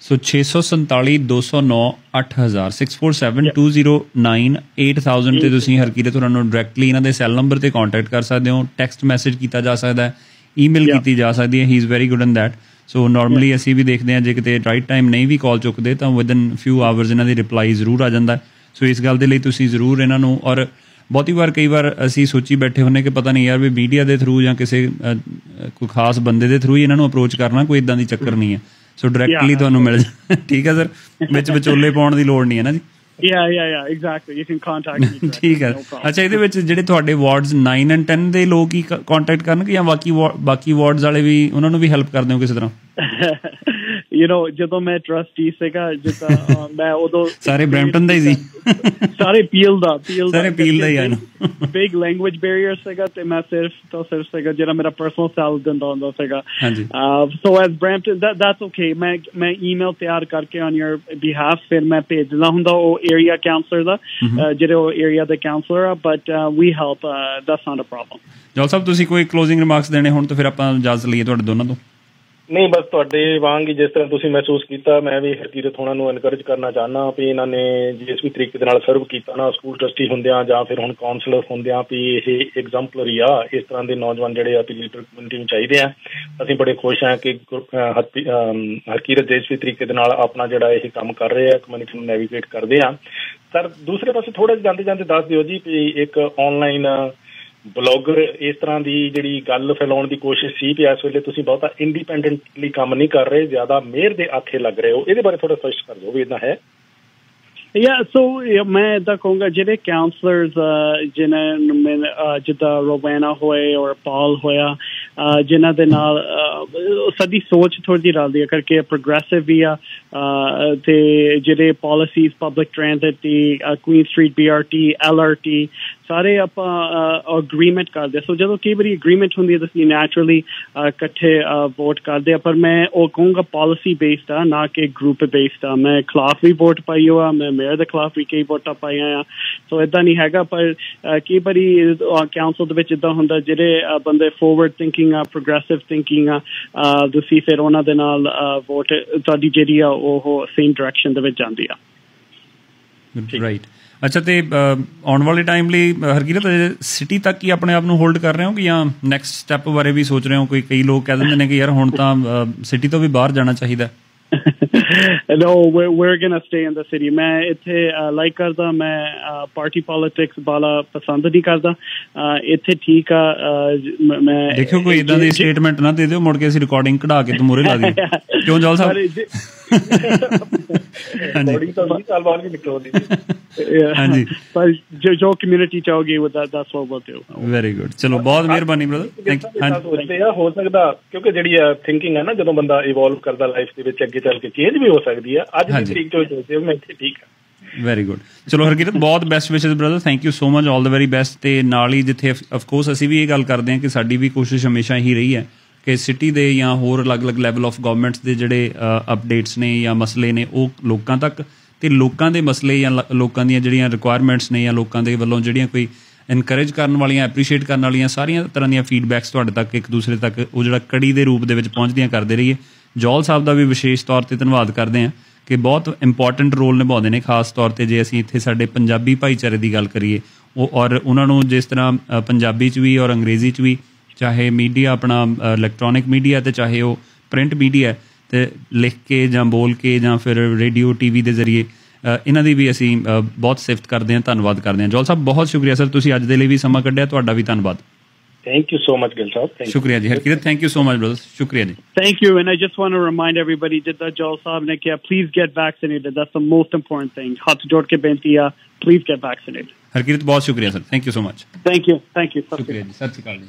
ਸੋ 647 209 8000 647 209 8000 ਤੇ ਤੁਸੀਂ ਹਰਕੀਰਤ ਹੋਰਾਂ ਨੂੰ ਡਾਇਰੈਕਟਲੀ ਇਹਨਾਂ ਦੇ ਸੈੱਲ ਨੰਬਰ ਤੇ ਕੰਟੈਕਟ ਕਰ ਸਕਦੇ ਹੋ। ਟੈਕਸਟ ਮੈਸੇਜ ਕੀਤਾ ਜਾ ਸਕਦਾ ਹੈ, ਈਮੇਲ ਕੀਤੀ ਜਾ ਸਕਦੀ ਹੈ। ਹੀ is very good in that. So normally ਅਸੀਂ ਵੀ ਦੇਖਦੇ ਹਾਂ ਜੇ ਕਿਤੇ ਰਾਈਟ ਟਾਈਮ ਨਹੀਂ ਵੀ ਕਾਲ ਚੁੱਕਦੇ ਤਾਂ ਵਿਦਨ ਫਿਊ ਆਵਰਸ ਇਹਨਾਂ ਦੀ ਰਿਪਲਾਈ ਜ਼ਰੂਰ ਆ ਜਾਂਦਾ। ਸੋ ਇਸ ਗੱਲ ਦੇ ਲਈ ਤੁਸੀਂ ਜ਼ਰੂਰ ਇਹਨਾਂ ਨੂੰ, ਔਰ ਬਹੁਤੀ ਵਾਰ ਕਈ ਵਾਰ ਅਸੀਂ ਸੋਚੀ ਬੈਠੇ ਹੁੰਦੇ ਕਿ ਪਤਾ ਨਹੀਂ ਯਾਰ ਵੀ ਮੀਡੀਆ ਦੇ ਥਰੂ ਜਾਂ ਕਿਸੇ ਕੋਈ ਖਾਸ ਬੰਦੇ ਦੇ ਥਰੂ ਹੀ ਇਹਨਾਂ ਨੂੰ ਅਪਰੋਚ ਕਰਨਾ, ਕੋਈ ਇੱਦਾਂ ਦੀ ਚੱਕਰ ਨਹੀਂ ਹੈ। ਸੋ ਡਾਇਰੈਕਟਲੀ ਤੁਹਾਨੂੰ ਮਿਲ ਜਾ। ਠੀਕ ਹੈ ਸਰ, ਵਿੱਚ ਵਿਚੋਲੇ ਪਾਉਣ ਦੀ ਲੋੜ ਨਹੀਂ ਹੈ ਨਾ ਜੀ। exactly, you can contact me। ਠੀਕ ਹੈ। ਅੱਛਾ, ਇਹਦੇ ਵਿੱਚ ਜਿਹੜੇ ਤੁਹਾਡੇ ਵਾਰਡਸ 9 and 10 ਦੇ ਲੋਕ ਹੀ ਕੰਟੈਕਟ ਕਰਨਗੇ ਜਾਂ ਬਾਕੀ ਵਾਰਡਸ ਵਾਲੇ ਵੀ, ਉਹਨਾਂ ਨੂੰ ਵੀ ਹੈਲਪ ਕਰਦੇ ਹੋ ਕਿਸੇ ਤਰ੍ਹਾਂ? ਜਦੋਂ ਮੈਂ ਟਰਸਟੀ ਸੀਗਾ, ਜਿੱਦਾਂ ਮੈਂ ਉਦੋਂ ਸਾਰੇ ਬਰੈਂਪਟਨ ਦਾ ਹੀ ਸੀ, ਸਾਰੇ ਪੀਲ ਦਾ ਹੀ ਆ। ਬਿਗ ਲੈਂਗੁਏਜ ਬੈਰੀਅਰ ਸੀਗਾ, ਤੇ ਮੈਂ ਸਿਰਫ ਸੀਗਾ ਜਿਹੜਾ ਮੇਰਾ ਪਰਸਨਲ ਸੈਲ ਦਿੰਦਾ ਹੁੰਦਾ ਸੀਗਾ। So as Brampton that's okay, ਮੈਂ ਈਮੇਲ ਤਿਆਰ ਕਰਕੇ ਔਨ ਯੂਰ ਬਿਹਾਫ ਫਿਰ ਮੈਂ ਭੇਜਦਾ ਹੁੰਦਾ ਉਹ ਏਰੀਆ ਕਾਉਂਸਲਰ ਦਾ, ਜਿਹੜੇ ਉਹ ਏਰੀਆ ਦੇ ਕਾਉਂਸਲਰ ਆ, but we help, that's not a problem. ਜੋਲ ਸਾਹਿਬ, ਤੁਸੀਂ ਕੋਈ ਕਲੋਜ਼ਿੰਗ ਰਿਮਾਰਕਸ ਦੇਣੇ ਹੁਣ ਤਾਂ ਫਿਰ ਆਪਾਂ ਇਜਾਜ਼ਤ ਲਈਏ ਤੁਹਾਡੇ ਦੋਨਾਂ ਤੋਂ? ਨਹੀਂ, ਬਸ ਤੁਹਾਡੇ ਵਾਂਗ ਹੀ ਜਿਸ ਤਰ੍ਹਾਂ ਤੁਸੀਂ ਮਹਿਸੂਸ ਕੀਤਾ, ਮੈਂ ਵੀ ਹਰਕੀਰਤ ਹੋਣਾ ਨੂੰ ਐਨਕਰੇਜ ਕਰਨਾ ਚਾਹੁੰਦਾ ਵੀ ਇਹਨਾਂ ਨੇ ਜਿਸ ਵੀ ਤਰੀਕੇ ਦੇ ਨਾਲ ਸਰਵ ਕੀਤਾ ਨਾ, ਸਕੂਲ ਟਰਸਟੀ ਹੁੰਦਿਆਂ ਜਾਂ ਫਿਰ ਹੁਣ ਕਾਉਂਸਲਰ ਹੁੰਦਿਆਂ, ਵੀ ਇਹ ਐਗਜ਼ਾਮਪਲਰੀ ਆ। ਇਸ ਤਰ੍ਹਾਂ ਦੇ ਨੌਜਵਾਨ ਜਿਹੜੇ ਆ ਲੀਡਰ ਕਮਿਊਨਿਟੀ ਨੂੰ ਚਾਹੀਦੇ ਆ। ਅਸੀਂ ਬੜੇ ਖੁਸ਼ ਹਾਂ ਕਿ ਹਰਕੀਰਤ ਜਿਸ ਵੀ ਤਰੀਕੇ ਦੇ ਨਾਲ ਆਪਣਾ ਜਿਹੜਾ ਇਹ ਕੰਮ ਕਰ ਰਹੇ ਆ, ਕਮਿਊਨਿਟੀ ਨੂੰ ਨੈਵੀਗੇਟ ਕਰਦੇ ਆ। ਸਰ, ਦੂਸਰੇ ਪਾਸੇ ਥੋੜ੍ਹਾ ਜਿਹਾ ਜਾਂਦੇ ਦੱਸ ਦਿਓ ਜੀ ਵੀ ਇੱਕ ਆਨਲਾਈਨ ਬਲੌਗਰ ਇਸ ਤਰ੍ਹਾਂ ਦੀ ਜਿਹੜੀ ਗੱਲ ਫੈਲਾਉਣ ਦੀ ਕੋਸ਼ਿਸ਼ ਸੀ ਵੀ ਇਸ ਵੇਲੇ ਤੁਸੀਂ ਬਹੁਤਾ ਇੰਡੀਪੈਂਡੈਂਟਲੀ ਕੰਮ ਨਹੀਂ ਕਰ ਰਹੇ, ਜ਼ਿਆਦਾ ਮੇਅਰ ਦੇ ਆਖੇ ਲੱਗ ਰਹੇ ਹੋ, ਇਹਦੇ ਬਾਰੇ ਥੋੜਾ ਸਪਸ਼ਟ ਕਰ ਦਿਓ ਵੀ ਇੱਦਾਂ ਹੈ? ਸੋ ਮੈਂ ਇੱਦਾਂ ਕਹੂੰਗਾ, ਜਿਹੜੇ ਕਾਉਂਸਲਰਸ ਜਿੱਦਾਂ ਰੋਵਾਨਾ ਹੋਏ ਔਰ ਪਾਲ ਹੋਇਆ, ਜਿਨ੍ਹਾਂ ਦੇ ਨਾਲ ਸਾਡੀ ਸੋਚ ਥੋੜ੍ਹੀ ਜਿਹੀ ਰਲਦੀ ਹੈ, ਕਰਕੇ ਪ੍ਰੋਗਰੈਸਿਵ ਵੀ ਆ, ਤੇ ਜਿਹੜੇ ਪਾਲਿਸੀਜ਼ ਪਬਲਿਕ ਟ੍ਰਾਂਜ਼ਿਟ ਦੀ, ਕੁਈਨ ਸਟਰੀਟ BRT, LRT, ਸਾਰੇ ਆਪਾਂ ਅਗਰੀਮੈਂਟ ਕਰਦੇ। ਸੋ ਜਦੋਂ ਕਈ ਵਾਰੀ ਅਗਰੀਮੈਂਟ ਹੁੰਦੀ ਹੈ ਤੁਸੀਂ ਨੈਚੁਰਲੀ ਇਕੱਠੇ ਵੋਟ ਕਰਦੇ ਆ, ਪਰ ਮੈਂ ਉਹ ਕਹੂੰਗਾ ਪਾਲਿਸੀ ਬੇਸਡ ਆ, ਨਾ ਕਿ ਗਰੁੱਪ ਬੇਸਡ ਆ। ਮੈਂ ਖਿਲਾਫ ਵੀ ਵੋਟ ਪਾਈ ਆ, ਮੈਂ ਮੇਅਰ ਦੇ ਖਿਲਾਫ ਵੀ ਕਈ ਵੋਟਾਂ ਪਾਈਆਂ ਆ। ਸੋ ਏਦਾਂ ਨਹੀਂ ਹੈਗਾ, ਪਰ ਕਈ ਵਾਰੀ ਕਾਉਂਸਲ ਦੇ ਵਿੱਚ ਏਦਾਂ ਹੁੰਦਾ ਜਿਹੜੇ ਬੰਦੇ ਫੋਰਵਰਡ ਥਿੰਕਿੰਗ ਆ, ਪ੍ਰੋਗਰੈਸਿਵ ਥਿੰਕਿੰਗ ਆ, ਤੁਸੀਂ ਫਿਰ ਉਹਨਾਂ ਦੇ ਨਾਲ ਵੋਟ ਤੁਹਾਡੀ ਜਿਹੜੀ ਆ ਉਹ ਸੇਮ ਡਾਇਰੈਕਸ਼ਨ ਦੇ ਵਿੱਚ ਜਾਂਦੀ ਆ। ਰਾਈਟ। ਅੱਛਾ, ਤੇ ਆਉਣ ਵਾਲੇ ਟਾਈਮ ਲਈ ਹਰਕੀਰਤ ਸਿਟੀ ਤੱਕ ਹੀ ਆਪਣੇ ਆਪ ਨੂੰ ਹੋਲਡ ਕਰ ਰਹੇ ਹੋ ਕਿ ਜਾਂ ਨੈਕਸਟ ਸਟੈਪ ਬਾਰੇ ਵੀ ਸੋਚ ਰਹੇ ਹੋ? ਕਈ ਲੋਕ ਕਹਿ ਦਿੰਦੇ ਨੇ ਕਿ ਯਾਰ ਹੁਣ ਤਾਂ ਸਿਟੀ ਤੋਂ ਵੀ ਬਾਹਰ ਜਾਣਾ ਚਾਹੀਦਾ। No, we're gonna stay in the city. ਮੈਂ ਇੱਥੇ ਲਾਈਕ ਕਰਦਾ, ਮੈਂ ਪਾਰਟੀ ਪੋਲਿਟਿਕਸ ਵਾਲਾ ਪਸੰਦ ਨਹੀਂ ਕਰਦਾ। ਇੱਥੇ ਠੀਕ ਆ। ਮੈਂ ਦੇਖਿਓ ਕੋਈ ਏਦਾਂ ਦੀ ਸਟੇਟਮੈਂਟ ਨਾ ਦੇ ਦਿਓ ਮੁੜ ਕੇ ਅਸੀਂ ਰਿਕਾਰਡਿੰਗ ਕਢਾ ਕੇ ਮੂਹਰੇ ਲਾ ਦਈਏ। ਕਿਉਂ ਜੌਲ ਸਾਹਿਬ? ਹਾਂਜੀ, ਪਰ ਜੋ ਕਮਿਊਨਿਟੀ ਚਾਹੋਗੇ that's what we'll do. Very good. ਚਲੋ ਬਹੁਤ ਮਿਹਰਬਾਨੀ ਬ੍ਰਦਰ। ਸੋਚਦੇ ਆ ਹੋ ਸਕਦਾ, ਕਿਉਂਕਿ ਜਿਹੜੀ ਥਿੰਕਿੰਗ ਹੈ ਨਾ, ਜਦੋਂ ਬੰਦਾ ਇਵੋਲਵ ਕਰਦਾ ਲਾਈਫ ਦੇ ਵਿੱਚ ਅੱਗੇ ਚੱਲ ਕੇ ਚੇਂਜ ਵੀ ਹੋ ਸਕਦੀ ਆ। ਅੱਜ ਦੀ ਤਰੀਕ ਤੋਂ ਸੋਚਦੇ ਮੈਂ ਇੱਥੇ ਠੀਕ ਆ। Very good. ਚਲੋ ਹਰਕੀਰਤ, ਬਹੁਤ ਬੈਸਟ ਵਿਸ਼ੇਸ brother, thank you so much, all the very best. ਤੇ ਨਾਲ ਹੀ ਜਿੱਥੇ ਅਫਕੋਰਸ ਅਸੀਂ ਵੀ ਇਹ ਗੱਲ ਕਰਦੇ ਹਾਂ ਕਿ ਸਾਡੀ ਵੀ ਕੋਸ਼ਿਸ਼ ਹਮੇਸ਼ਾ ਹੀ ਰਹੀ ਹੈ ਕਿ ਸਿਟੀ ਦੇ ਜਾਂ ਹੋਰ ਅਲੱਗ-ਅਲੱਗ ਲੈਵਲ ਆਫ ਗਵਰਨਮੈਂਟਸ ਦੇ ਜਿਹੜੇ ਅਪਡੇਟਸ ਨੇ ਜਾਂ ਮਸਲੇ ਨੇ ਉਹ ਲੋਕਾਂ ਤੱਕ, ਤੇ ਲੋਕਾਂ ਦੇ ਮਸਲੇ ਜਾਂ ਲੋਕਾਂ ਦੀਆਂ ਜਿਹੜੀਆਂ ਰਿਕੁਆਇਰਮੈਂਟਸ ਨੇ ਜਾਂ ਲੋਕਾਂ ਦੇ ਵੱਲੋਂ ਜਿਹੜੀਆਂ ਕੋਈ ਇਨਕਰੇਜ ਕਰਨ ਵਾਲੀਆਂ, ਐਪਰੀਸ਼ੀਏਟ ਕਰਨ ਵਾਲੀਆਂ ਸਾਰੀਆਂ ਤਰ੍ਹਾਂ ਦੀਆਂ ਫੀਡਬੈਕਸ ਤੁਹਾਡੇ ਤੱਕ ਇੱਕ ਦੂਸਰੇ ਤੱਕ ਉਹ ਜਿਹੜਾ ਕੜੀ ਦੇ ਰੂਪ ਦੇ ਵਿੱਚ ਪਹੁੰਚਦੀਆਂ ਕਰਦੇ ਰਹੀਏ। ਜੌਲ ਸਾਹਿਬ ਦਾ ਵੀ ਵਿਸ਼ੇਸ਼ ਤੌਰ 'ਤੇ ਧੰਨਵਾਦ ਕਰਦੇ ਹਾਂ ਕਿ ਬਹੁਤ ਇੰਪੋਰਟੈਂਟ ਰੋਲ ਨਿਭਾਉਂਦੇ ਨੇ, ਖਾਸ ਤੌਰ 'ਤੇ ਜੇ ਅਸੀਂ ਇੱਥੇ ਸਾਡੇ ਪੰਜਾਬੀ ਭਾਈਚਾਰੇ ਦੀ ਗੱਲ ਕਰੀਏ। ਉਹ ਔਰ ਉਹਨਾਂ ਨੂੰ ਜਿਸ ਤਰ੍ਹਾਂ ਪੰਜਾਬੀ 'ਚ ਵੀ ਔਰ ਅੰਗਰੇਜ਼ੀ 'ਚ ਵੀ, ਚਾਹੇ ਮੀਡੀਆ ਆਪਣਾ ਇਲੈਕਟ੍ਰੋਨਿਕ ਮੀਡੀਆ ਤੇ ਚਾਹੇ ਉਹ ਪ੍ਰਿੰਟ ਮੀਡੀਆ, ਤੇ ਲਿਖ ਕੇ ਜਾਂ ਬੋਲ ਕੇ ਜਾਂ ਫਿਰ ਰੇਡੀਓ TV ਦੇ ਜ਼ਰੀਏ ਇਹਨਾਂ ਦੀ ਵੀ ਅਸੀਂ ਬਹੁਤ ਸਿਫਤ ਕਰਦੇ ਹਾਂ, ਧੰਨਵਾਦ ਕਰਦੇ ਹਾਂ। ਜੌਲ ਸਾਹਿਬ ਬਹੁਤ ਸ਼ੁਕਰੀਆ ਸਰ, ਤੁਸੀਂ ਅੱਜ ਦੇ ਲਈ ਵੀ ਸਮਾਂ ਕੱਢਿਆ, ਤੁਹਾਡਾ ਵੀ ਧੰਨਵਾਦ। Thank you so much, Gil Saab. ਸ਼ੁਕਰੀਆ ਜੀ। Harkirat, thank you so much brother, ਸ਼ੁਕਰੀਆ ਜੀ। Thank you, and I just want to remind everybody that Joel Saab ne kiya, please get vaccinated. That's the most important thing. Hath jod ke benti hai, please get vaccinated. Harkirat ਬਹੁਤ ਸ਼ੁਕਰੀਆ sir, thank you so much. Thank you, thank you. ਸ਼ੁਕਰੀਆ ਜੀ, ਸਤਿ ਸ਼੍ਰੀ ਅਕਾਲ ਜੀ।